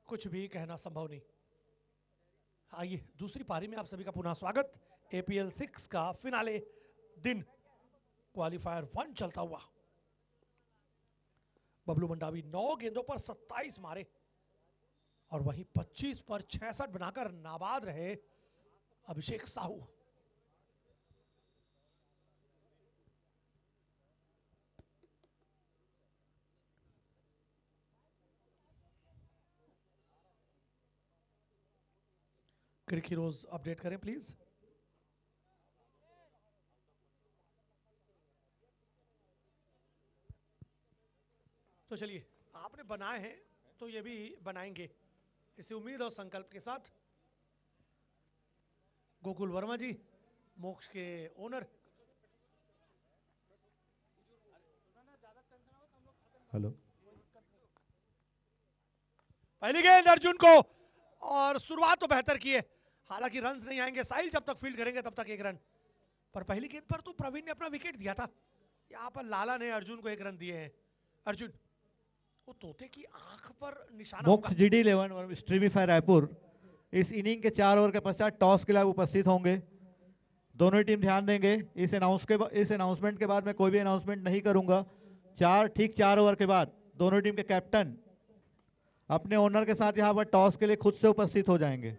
कुछ भी कहना संभव नहीं। आइए दूसरी पारी में आप सभी का पुनः स्वागत। APL 6 का फिनाले दिन, क्वालिफायर 1 चलता हुआ। बबलू मंडावी 9 गेंदों पर 27 मारे और वहीं 25 पर 66 बनाकर नाबाद रहे अभिषेक साहू। क्रिक हीरोज अपडेट करें प्लीज। तो चलिए, आपने बनाए हैं तो ये भी बनाएंगे, इसी उम्मीद और संकल्प के साथ। गोकुल वर्मा जी, मोक्ष के ओनर।
हेलो।
पहली गेंद अर्जुन को, और शुरुआत तो बेहतर की है, हालांकि रन्स नहीं आएंगे। साहिल जब तक फील्ड करेंगे तब तक 1 रन। पर पहली गेंद पर तो प्रवीण ने अपना विकेट दिया था। यहाँ पर लाला ने अर्जुन को 1 रन दिए हैं। अर्जुन, वो तोते की आंख पर निशाना होगा।
मोक्ष GD11 और स्ट्रीमीफाई रायपुर इस इनिंग के 4 ओवर के पश्चात टॉस के लिए उपस्थित होंगे। दोनों ही टीम ध्यान देंगे। इस अनाउंसमेंट के बाद मैं कोई भी अनाउंसमेंट नहीं करूंगा। ठीक 4 ओवर के बाद दोनों टीम के कैप्टन अपने ओनर के साथ यहाँ पर टॉस के लिए खुद से उपस्थित हो जाएंगे।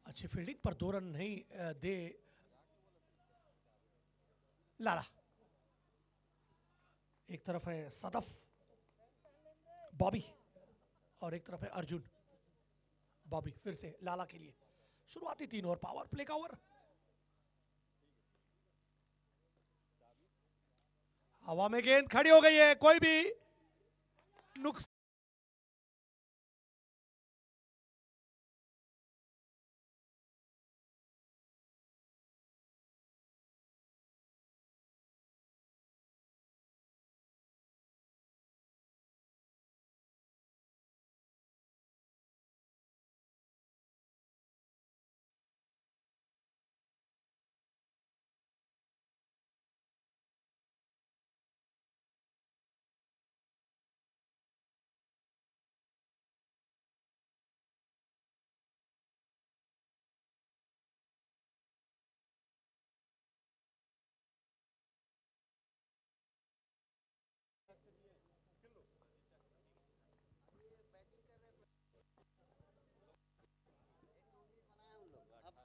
अच्छी फील्डिंग पर 2 रन नहीं दे लाला। एक तरफ है सदफ, बॉबी, और एक तरफ है अर्जुन। बॉबी फिर से लाला के लिए। शुरुआती 3 ओवर पावर प्ले का ओवर। हवा में गेंद खड़ी हो गई है, कोई भी नुक्स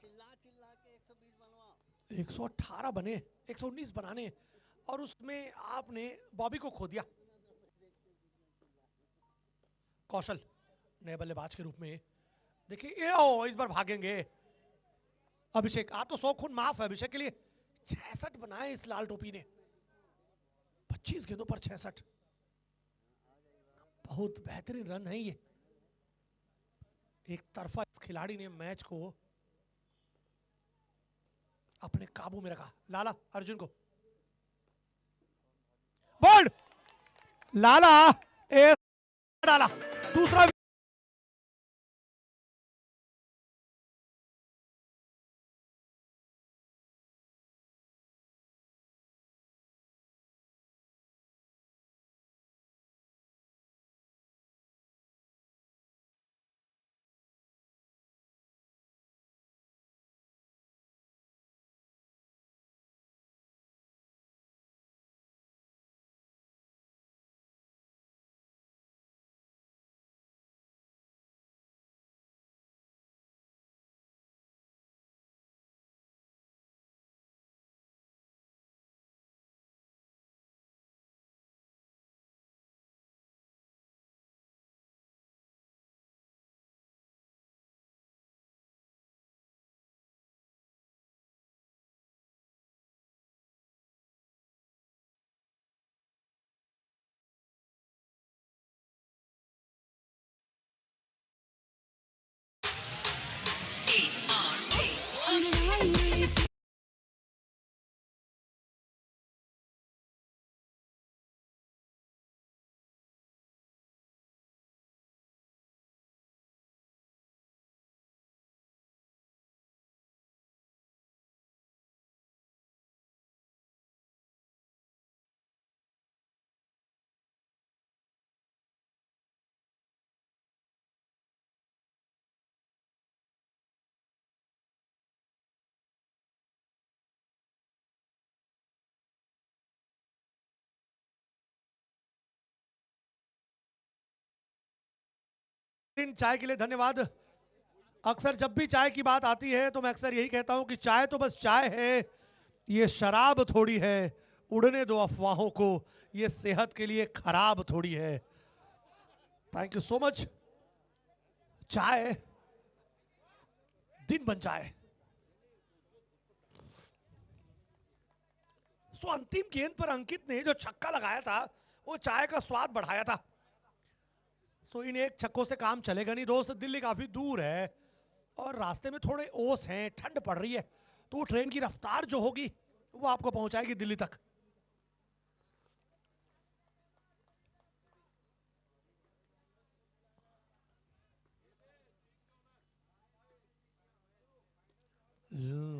चिल्ला चिल्ला के 120 बनवा।
118 बने, 119 बनाने, और उसमें आपने बॉबी को खो दिया। कौशल नए बल्लेबाज के रूप में, देखिए ये इस बार भागेंगे। अभिषेक, आ तो 100 खून माफ है अभिषेक के लिए। 66 बनाए इस लाल टोपी ने, 25 गेंदों पर 66। बहुत बेहतरीन रन है ये। एक तरफा इस खिलाड़ी ने मैच को अपने काबू में रखा। लाला अर्जुन को बोल्ड, लाला डाला दूसरा। इन चाय के लिए धन्यवाद। अक्सर जब भी चाय की बात आती है तो मैं अक्सर यही कहता हूं कि चाय तो बस चाय है, ये शराब थोड़ी है, उड़ने दो अफवाहों को, ये सेहत के लिए खराब थोड़ी है। Thank you so much. चाय दिन बन जाए। सो अंतिम गेंद पर अंकित ने जो छक्का लगाया था वो चाय का स्वाद बढ़ाया था। सो इन एक छक्कों से काम चलेगा नहीं दोस्त। दिल्ली काफी दूर है और रास्ते में थोड़े ओस हैं, ठंड पड़ रही है, तो वो ट्रेन की रफ्तार जो होगी वो आपको पहुंचाएगी दिल्ली तक।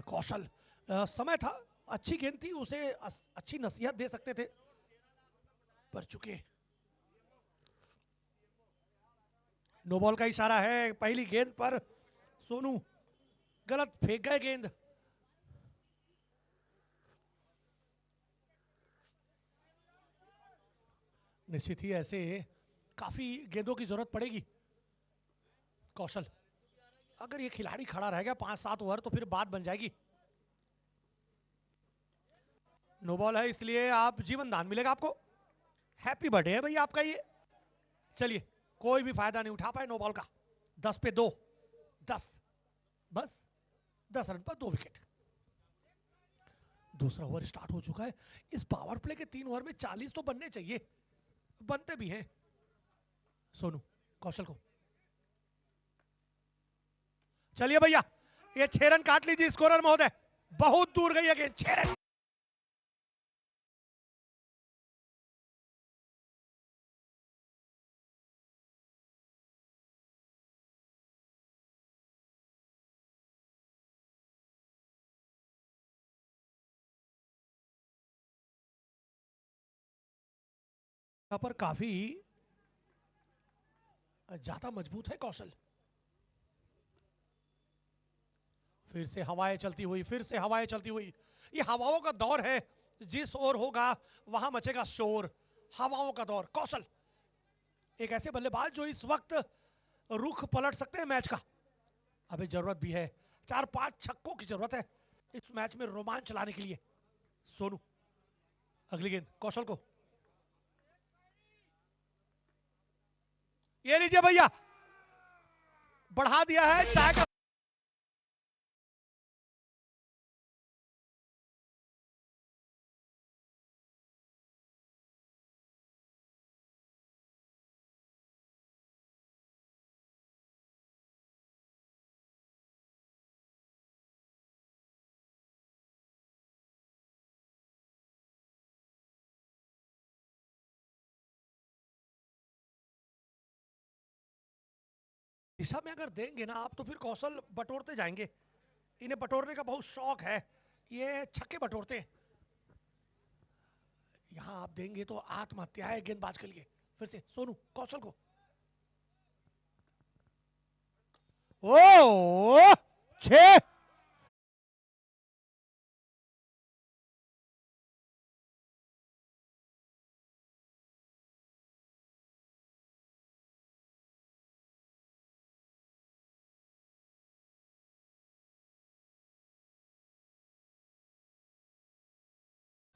कौशल, समय था, अच्छी गेंद थी, उसे अच्छी नसीहत दे सकते थे, पर चुके। नो बॉल का इशारा है पहली गेंद पर। सोनू गलत फेंक गए गेंद। निश्चित ही ऐसे काफी गेंदों की जरूरत पड़ेगी। कौशल, अगर ये खिलाड़ी खड़ा रह गया 5-7 ओवर तो फिर बात बन जाएगी। नो बॉल है इसलिए आप जीवन दान मिलेगा आपको। हैप्पी बर्थडे है भैया आपका ये। चलिए, कोई भी फायदा नहीं उठा पाए नो बॉल का। 10 पे 2, 10, बस 10 रन पर 2 विकेट। दूसरा ओवर स्टार्ट हो चुका है। इस पावर प्ले के 3 ओवर में 40 तो बनने चाहिए, बनते भी हैं। सोनू कौशल को, चलिए भैया ये 6 रन काट लीजिए स्कोरर महोदय। बहुत दूर गई है गेंद, 6 रन। यहां पर काफी ज्यादा मजबूत है कौशल। फिर से हवाएं चलती हुई, फिर से हवाएं चलती हुई। ये हवाओं का दौर है, जिस ओर होगा वहां मचेगा शोर। हवाओं का दौर। कौशल एक ऐसे बल्लेबाज जो इस वक्त रुख पलट सकते हैं मैच का। अभी जरूरत भी है, 4-5 छक्कों की जरूरत है इस मैच में रोमांच लाने के लिए। सोनू अगली गेंद कौशल को, ये लीजिए भैया, बढ़ा दिया है चाय का। दिशा में अगर देंगे ना आप तो फिर कौशल बटोरते जाएंगे। इन्हें बटोरने का बहुत शौक है, ये छक्के बटोरते हैं। यहां आप देंगे तो आत्महत्या है गेंदबाज के लिए। फिर से सोनू कौशल को, ओ 6।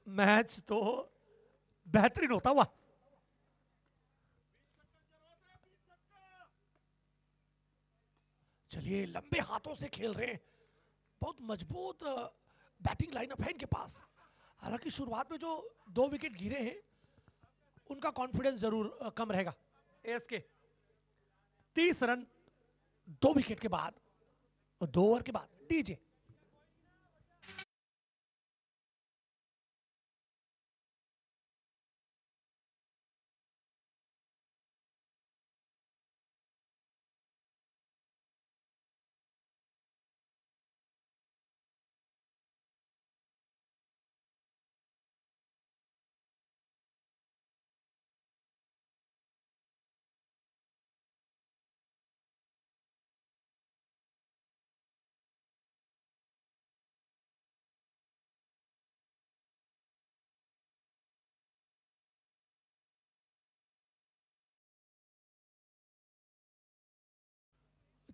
मैच तो बेहतरीन होता हुआ। चलिए, लंबे हाथों से खेल रहे हैं, बहुत मजबूत बैटिंग लाइनअप है इनके पास। हालांकि शुरुआत में जो 2 विकेट गिरे हैं उनका कॉन्फिडेंस जरूर कम रहेगा। एस के 30 रन 2 विकेट के बाद और 2 ओवर के बाद। डीजे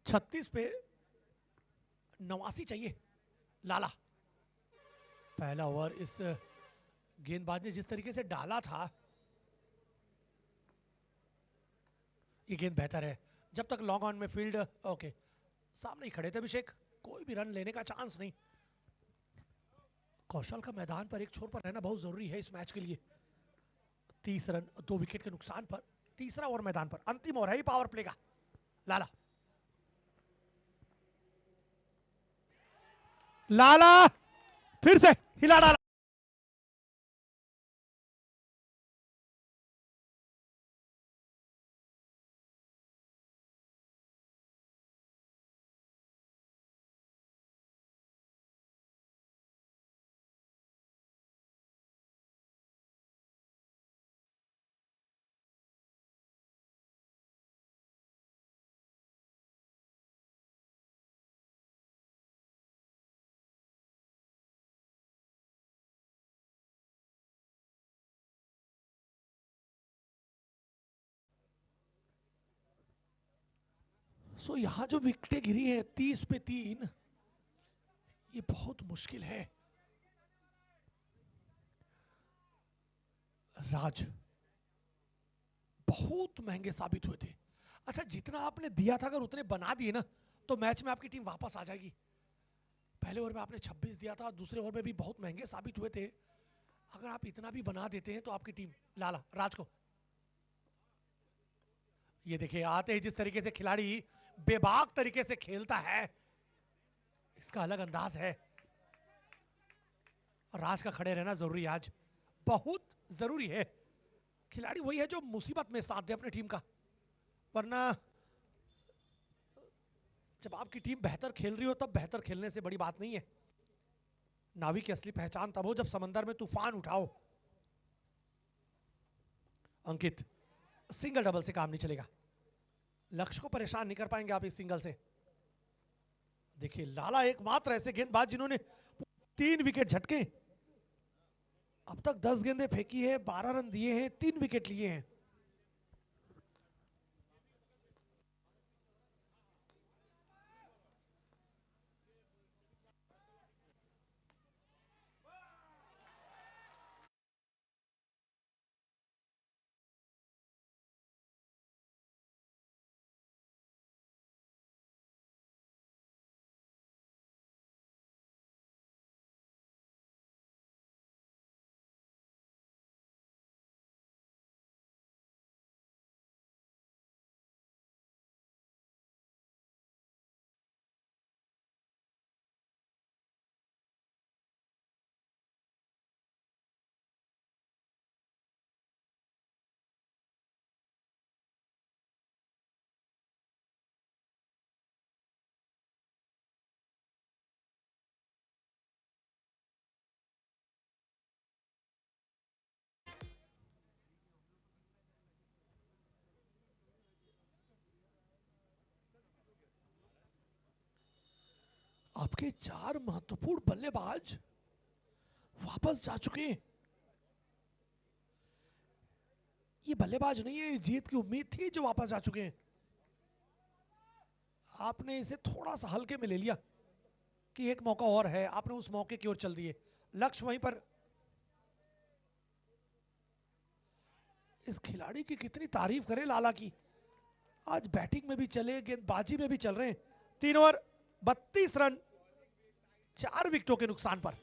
36 पे 89 चाहिए लाला। पहला ओवर इस गेंदबाज ने जिस तरीके से डाला था, ये गेंद बेहतर है। जब तक लॉन्ग ऑन में फील्ड ओके सामने ही खड़े थे अभिषेक, कोई भी रन लेने का चांस नहीं। कौशल का मैदान पर एक छोर पर रहना बहुत जरूरी है इस मैच के लिए। 30 रन 2 विकेट के नुकसान पर तीसरा ओवर मैदान पर, अंतिम ओवर है ये पावर प्ले का। लाला लाला फिर से हिला डाला। सो यहां जो विकेटें गिरी है 30 पे 3, ये बहुत मुश्किल है। राज बहुत महंगे साबित हुए थे। अच्छा, जितना आपने दिया था अगर उतने बना दिए ना तो मैच में आपकी टीम वापस आ जाएगी। पहले ओवर में आपने 26 दिया था, दूसरे ओवर में भी बहुत महंगे साबित हुए थे। अगर आप इतना भी बना देते हैं तो आपकी टीम लाला राज को, ये देखिए आते ही जिस तरीके से खिलाड़ी बेबाक तरीके से खेलता है, इसका अलग अंदाज है। राज का खड़े रहना जरूरी है आज, बहुत जरूरी है। खिलाड़ी वही है जो मुसीबत में साथ दे अपनी टीम का, वरना जब आपकी टीम बेहतर खेल रही हो तब बेहतर खेलने से बड़ी बात नहीं है। नाविक की असली पहचान तब हो जब समंदर में तूफान उठाओ। अंकित, सिंगल डबल से काम नहीं चलेगा, लक्ष्य को परेशान नहीं कर पाएंगे आप इस सिंगल से। देखिए लाला एकमात्र ऐसे गेंदबाज जिन्होंने 3 विकेट झटके, अब तक 10 गेंदें फेंकी है, 12 रन दिए हैं, 3 विकेट लिए हैं। आपके 4 महत्वपूर्ण बल्लेबाज वापस जा चुके हैं। ये बल्लेबाज नहीं है, जीत की उम्मीद थी जो वापस जा चुके हैं। आपने इसे थोड़ा सा हल्के में ले लिया कि एक मौका और है, आपने उस मौके की ओर चल दिए। लक्ष्य वहीं पर। इस खिलाड़ी की कितनी तारीफ करें लाला की, आज बैटिंग में भी चले, गेंदबाजी में भी चल रहे हैं। 3 ओवर 32 रन 4 विकेटों के नुकसान पर।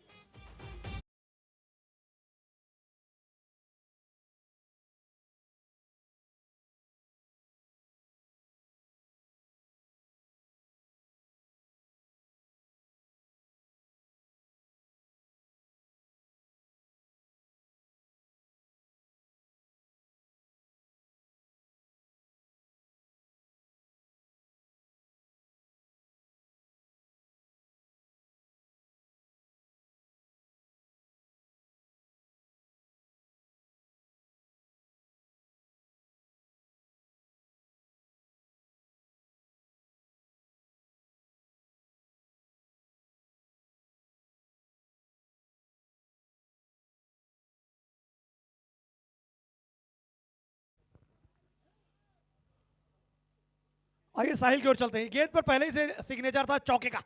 आइए साहिल की ओर चलते हैं। गेंद पर पहले ही से सिग्नेचर था चौके का।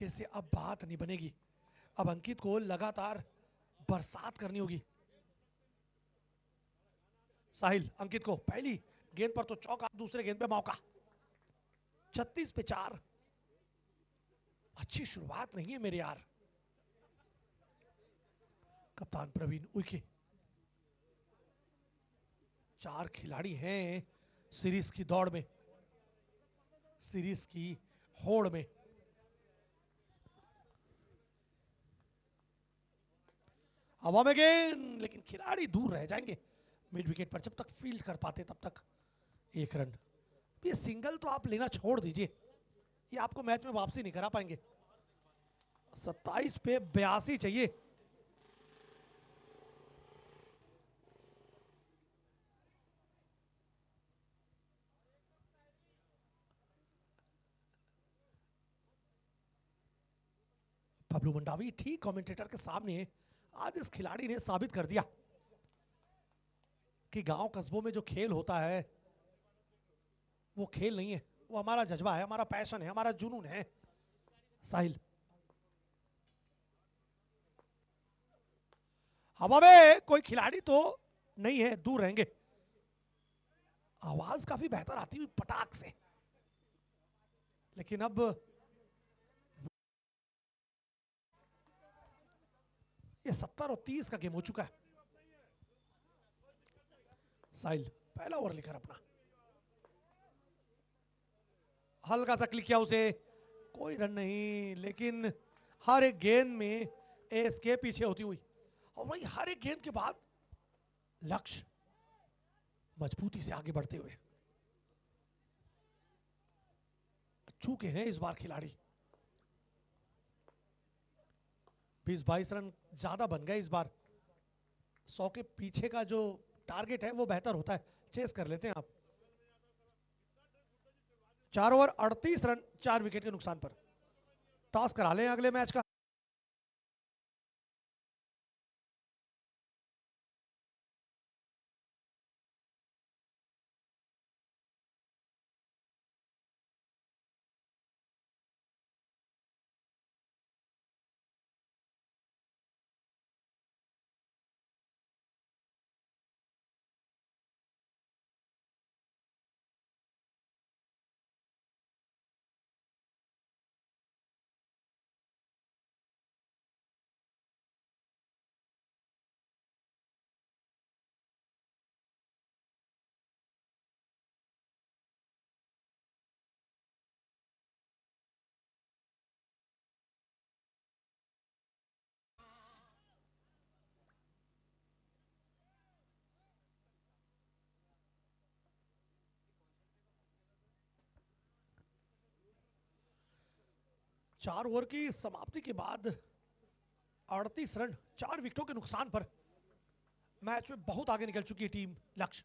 इससे अब बात नहीं बनेगी, अब अंकित को लगातार बरसात करनी होगी। साहिल अंकित को पहली गेंद पर तो चौका, दूसरे गेंद पे मौका। 36 पे 4। अच्छी शुरुआत नहीं है मेरे यार। कप्तान प्रवीण उइके। 4 खिलाड़ी हैं सीरीज की दौड़ में, सीरीज की होड़ में। हवा में गेंद, लेकिन खिलाड़ी दूर रह जाएंगे मिड विकेट पर। जब तक फील्ड कर पाते तब तक 1 रन। ये सिंगल तो आप लेना छोड़ दीजिए, ये आपको मैच में वापसी नहीं करा पाएंगे। 27 पे 82 चाहिए। बबलू मंडावी ठीक कमेंटेटर के सामने आज इस खिलाड़ी ने साबित कर दिया कि गांव कस्बों में जो खेल होता है वो खेल नहीं है, वो हमारा जज्बा है, हमारा पैशन है, हमारा जुनून है। साहिल हवा में, कोई खिलाड़ी तो नहीं है, दूर रहेंगे। आवाज काफी बेहतर आती हुई पटाख से, लेकिन अब ये 70 और 30 का गेम हो चुका है। साहिल पहला ओवर लेकर अपना हल्का सा क्लिक किया उसे, कोई रन नहीं, लेकिन हर एक गेंद में एस के पीछे होती हुई, और वही हर एक गेंद के बाद लक्ष्य मजबूती से आगे बढ़ते हुए। चूके हैं इस बार खिलाड़ी, 20-22 रन ज्यादा बन गए इस बार। 100 के पीछे का जो टारगेट है वो बेहतर होता है, चेस कर लेते हैं आप। 4 ओवर 38 रन 4 विकेट के नुकसान पर। टॉस करा लें अगले मैच का। चार ओवर की समाप्ति के बाद 38 रन 4 विकेटों के नुकसान पर मैच में बहुत आगे निकल चुकी है टीम लक्ष्य।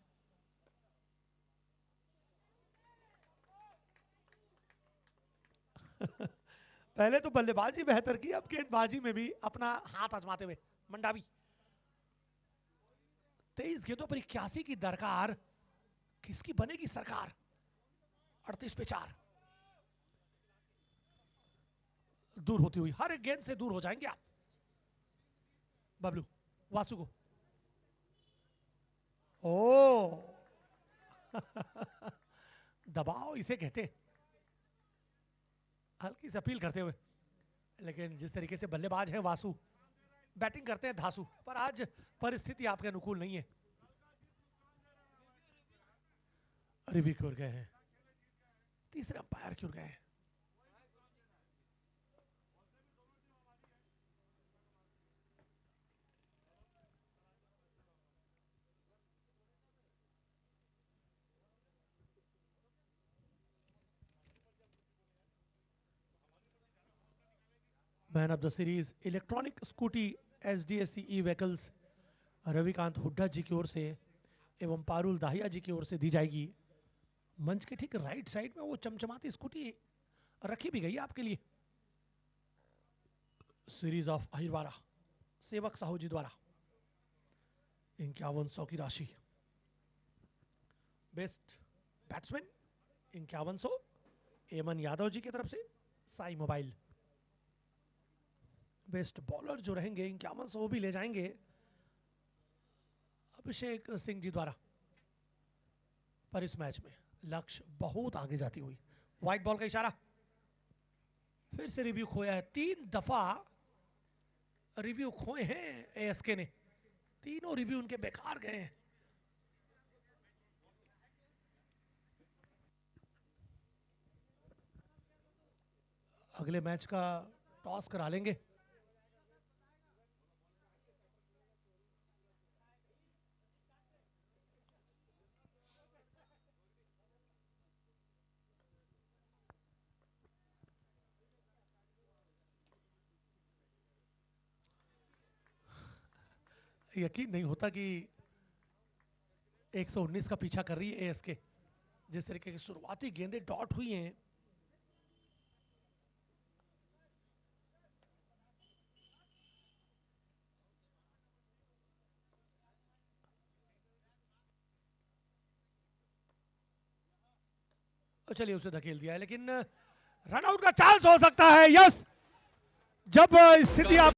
पहले तो बल्लेबाजी बेहतर की, अब गेंदबाजी में भी अपना हाथ आजमाते हुए मंडावी। 23 गेंदों पर 81 की दरकार, किसकी बनेगी सरकार। 38 पे 4, दूर होती हुई, हर एक गेंद से दूर हो जाएंगे आप। बबलू वासु को, ओ दबाव इसे कहते हैं, हल्की सी अपील करते हुए। लेकिन जिस तरीके से बल्लेबाज हैं वासु, बैटिंग करते हैं धासु, पर आज परिस्थिति आपके अनुकूल नहीं है। रिव्यू की ओर गए हैं, तीसरे अंपायर की ओर गए हैं। Man of the series electronic scooty SDSC e vehicles Ravikant Hooda ji की ओर से एवं पारुल दाहिया जी की ओर से दी जाएगी। मंच के ठीक राइट साइड में वो चमचमाती स्कूटी रखी भी गई है आपके लिए। सीरीज ऑफ अहिरवारा सेवक साहू जी द्वारा 5100 की राशि। बेस्ट बैट्समैन 5100 एमन यादव जी की तरफ से साई मोबाइल। बेस्ट बॉलर जो रहेंगे 5100 वो भी ले जाएंगे अभिषेक सिंह जी द्वारा। पर इस मैच में लक्ष्य बहुत आगे जाती हुई, व्हाइट बॉल का इशारा, फिर से रिव्यू खोया है। 3 दफा रिव्यू खोए हैं एएसके ने, तीनों रिव्यू उनके बेकार गए हैं। अगले मैच का टॉस करा लेंगे। यकीन नहीं होता कि 119 का पीछा कर रही है एएसके। जिस तरीके की शुरुआती गेंदें डॉट हुई हैं, चलिए उसे धकेल दिया है, लेकिन रनआउट का चांस हो सकता है। यस, जब स्थिति आप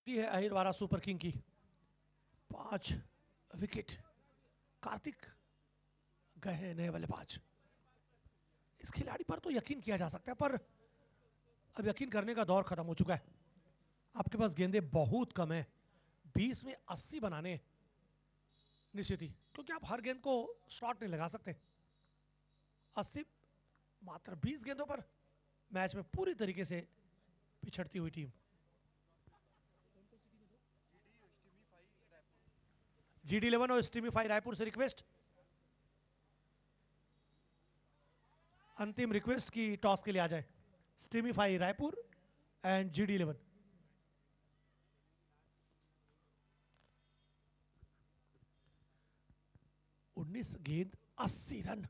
की है अहिरवारा सुपर किंग की 5 विकेट। कार्तिक गए हैं नए बल्लेबाज। इस खिलाड़ी पर तो यकीन किया जा सकता है, पर अब यकीन करने का दौर खत्म हो चुका है। आपके पास गेंदे बहुत कम है, 20 में 80 बनाने निश्चित ही, क्योंकि आप हर गेंद को शॉट नहीं लगा सकते। 80 मात्र 20 गेंदों पर मैच में पूरी तरीके से पिछड़ती हुई टीम। GD11 और स्टीमीफाई रायपुर से रिक्वेस्ट, अंतिम रिक्वेस्ट की टॉस के लिए आ जाए। स्टीमीफाई रायपुर एंड GD11। उन्नीस गेंद 80 रन।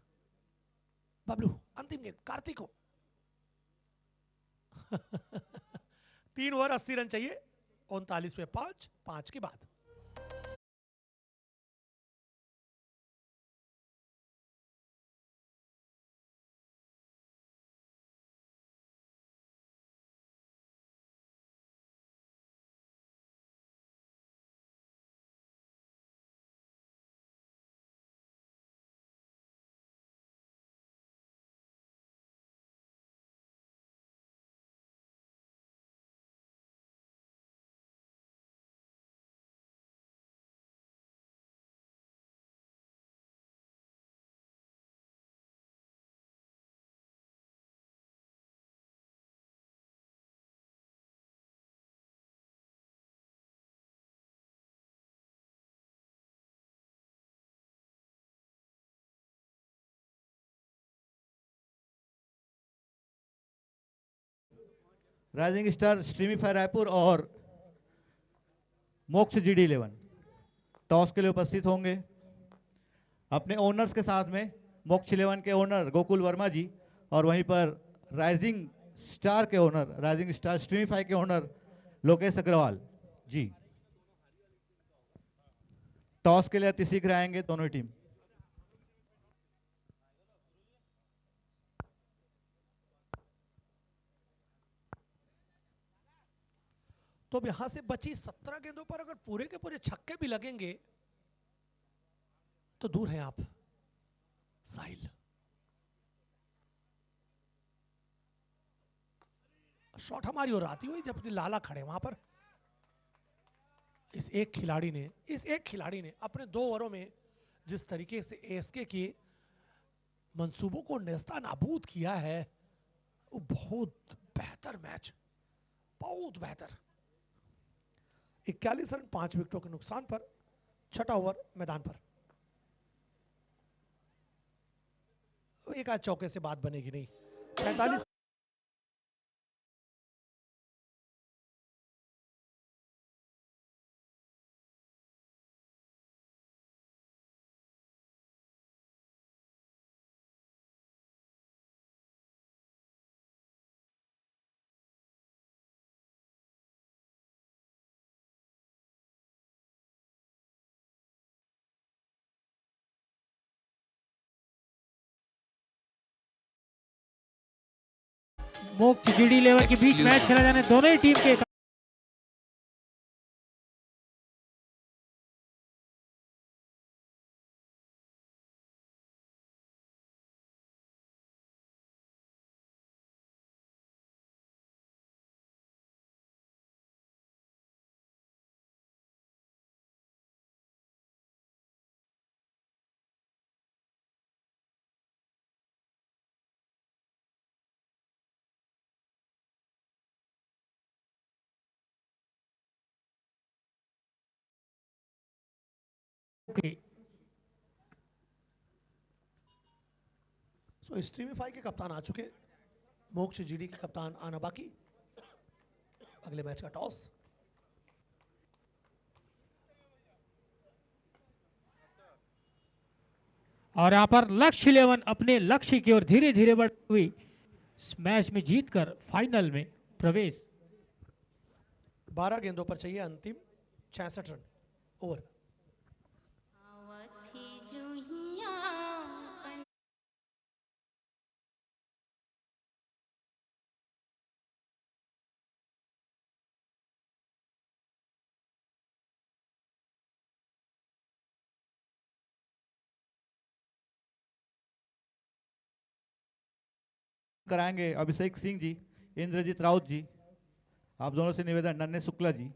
बबलू अंतिम गेंद कार्तिक को 3 ओवर 80 रन चाहिए, 39 पे 5, 5 के बाद।
राइजिंग स्टार स्ट्रीमीफाई रायपुर और मोक्ष GD11 टॉस के लिए उपस्थित होंगे। अपने ओनर्स के साथ में मोक्ष 11 के ओनर गोकुल वर्मा जी और वहीं पर राइजिंग स्टार के ओनर, राइजिंग स्टार स्ट्रीमीफाई के ओनर लोकेश अग्रवाल जी। टॉस के लिए अति शीघ्र आएंगे दोनों टीम।
तो अब यहां से बची 17 गेंदों पर अगर पूरे के पूरे छक्के भी लगेंगे तो दूर हैं आप। साहिल शॉट हमारी ओर आती हुई, जबकि लाला खड़े वहां पर। इस एक खिलाड़ी ने अपने 2 ओवरों में जिस तरीके से एएसके के मंसूबों को नेस्ता नाबूद किया है, वो बहुत बेहतर मैच, बहुत बेहतर। 41 रन 5 विकेटों के नुकसान पर 6वां ओवर मैदान पर। एक आध चौके से बात बनेगी नहीं। 45
मोक्ष जीडी लेवल के बीच मैच खेला जाने दोनों ही टीम के
सो स्ट्रीमिफाई के कप्तान आ चुके, मोक्ष जीडी के कप्तान आना बाकी। अगले मैच का टॉस।
और यहाँ पर लक्ष्य 11 अपने लक्ष्य की ओर धीरे धीरे बढ़ती हुई मैच में जीतकर फाइनल में प्रवेश।
12 गेंदों पर चाहिए अंतिम 66 रन ओवर।
कराएंगे अभिषेक सिंह जी, इंद्रजीत राउत जी। आप दोनों से निवेदन, नन्हे शुक्ला जी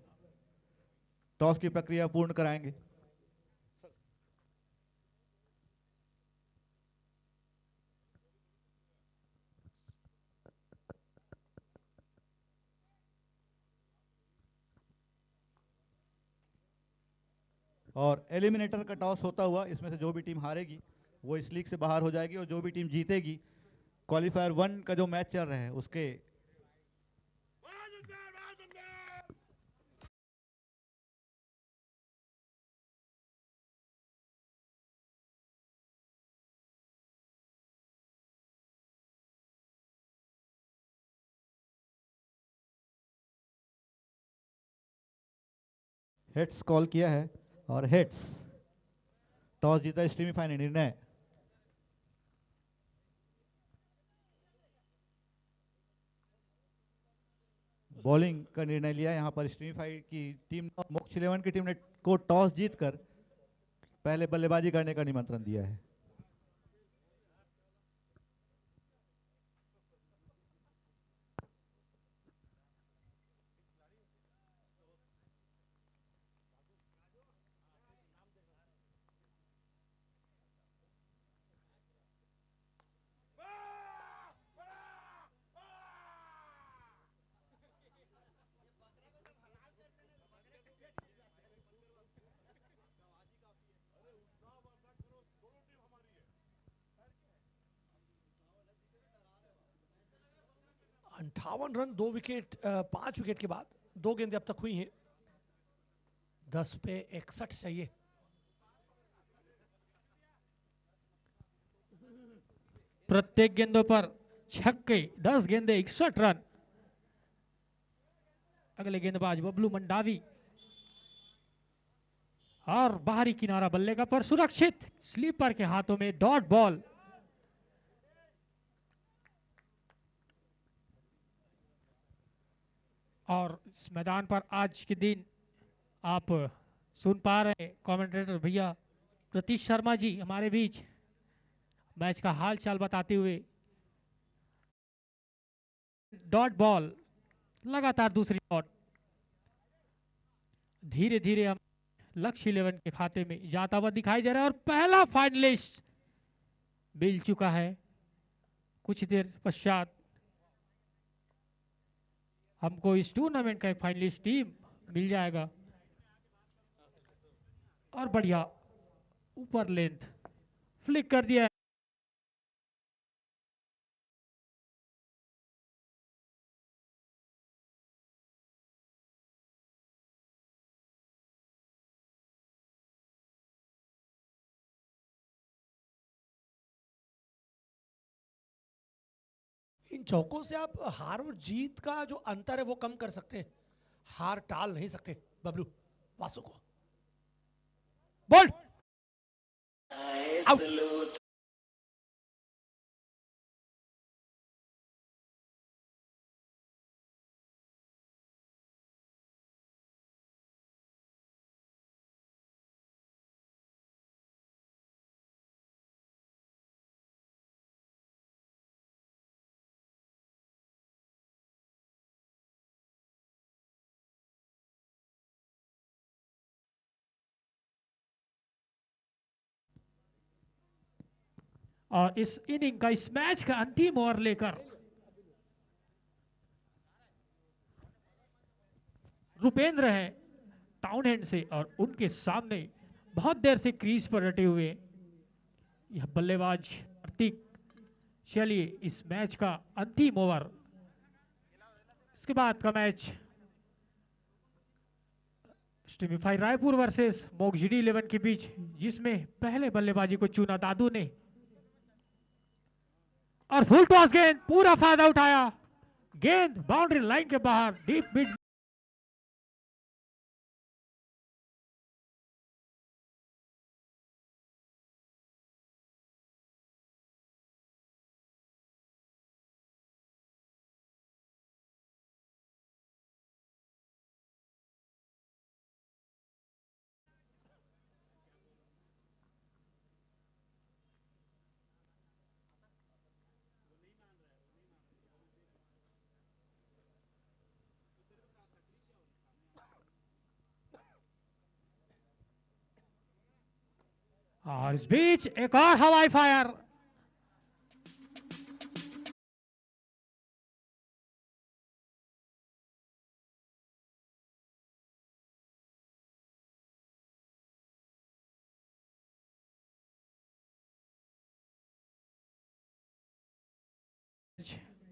टॉस की प्रक्रिया पूर्ण कराएंगे। और एलिमिनेटर का टॉस होता हुआ इसमें से जो भी टीम हारेगी वो इस लीग से बाहर हो जाएगी, और जो भी टीम जीतेगी क्वालिफायर 1 का जो मैच चल रहा है उसके हेड्स कॉल किया है, और हेड्स टॉस जीता स्ट्रीमिफाई ने निर्णय। बॉलिंग का निर्णय लिया यहाँ पर स्ट्रीमिफाई की टीम, मोक्ष 11 की टीम ने को टॉस जीतकर पहले बल्लेबाजी करने का निमंत्रण दिया है।
अंठावन रन 2 विकेट 5 विकेट के बाद 2 गेंदें अब तक हुई हैं। 10 पे 61 चाहिए।
प्रत्येक गेंदों पर छक्के, 10 गेंदे 61 रन। अगले गेंदबाज बबलू मंडावी, और बाहरी किनारा बल्ले का पर सुरक्षित, स्लीपर के हाथों में डॉट बॉल। और इस मैदान पर आज के दिन आप सुन पा रहे हैं कमेंटेटर भैया प्रतीश शर्मा जी हमारे बीच मैच का हाल चाल बताते हुए। डॉट बॉल, लगातार दूसरी डॉट। धीरे धीरे हम लक्ष्य 11 के खाते में जाता हुआ दिखाई दे रहा है और पहला फाइनलिस्ट मिल चुका है। कुछ देर पश्चात हमको इस टूर्नामेंट का एक फाइनलिस्ट टीम मिल जाएगा। और बढ़िया ऊपर लेंथ फ्लिक कर दिया।
इन चौकों से आप हार और जीत का जो अंतर है वो कम कर सकते हैं, हार टाल नहीं सकते। बबलू वासु को बोल्ड आउट।
और इस इनिंग का, इस मैच का अंतिम ओवर लेकर रुपेंद्र है टाउनहैंड से और उनके सामने बहुत देर से क्रीज पर डटे हुए यह बल्लेबाज प्रतीक। चलिए इस मैच का अंतिम ओवर, इसके बाद का मैच स्ट्रीमिफाई रायपुर वर्सेस मोगजिडी 11 के बीच, जिसमें पहले बल्लेबाजी को चुना दादू ने और फुल टॉस गेंद पूरा फायदा उठाया। गेंद बाउंड्री लाइन के बाहर डीप मिड। और इस बीच एक और हवाई फायर।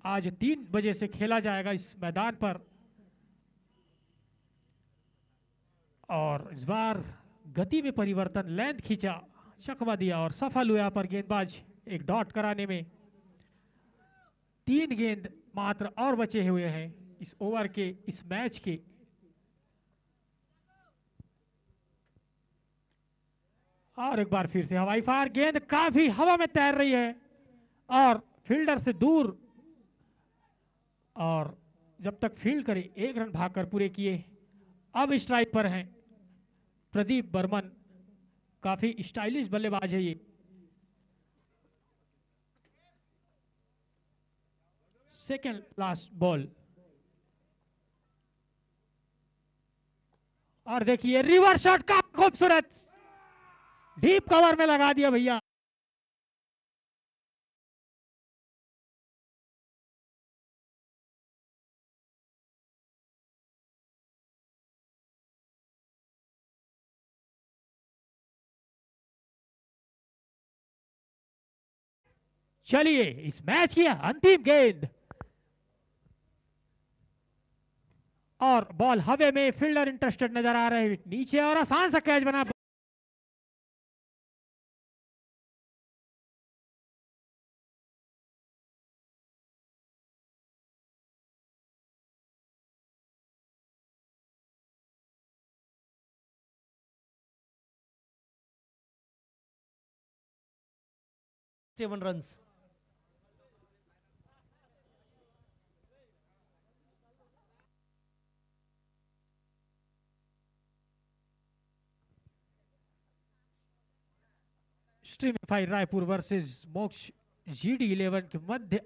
आज 3 बजे से खेला जाएगा इस मैदान पर और इस बार गति में परिवर्तन, लेंथ खींचा, चकवा दिया और सफल हुआ पर गेंदबाज एक डॉट कराने में। 3 गेंद मात्र और बचे हुए हैं इस ओवर के, इस मैच के। और एक बार फिर से हवाई फायर, गेंद काफी हवा में तैर रही है और फील्डर से दूर, और जब तक फील्ड करे 1 रन भागकर पूरे किए। अब स्ट्राइक पर हैं प्रदीप बर्मन, काफी स्टाइलिश बल्लेबाज है ये। सेकेंड लास्ट बॉल और देखिए रिवर्स शॉट का खूबसूरत डीप कवर में लगा दिया भैया। चलिए इस मैच की अंतिम गेंद और बॉल हवे में, फील्डर इंटरेस्टेड नजर आ रहे हैं नीचे और आसान सा कैच बना।
Seven runs.
Streamify Raipur versus Moksha GD 11 के मध्य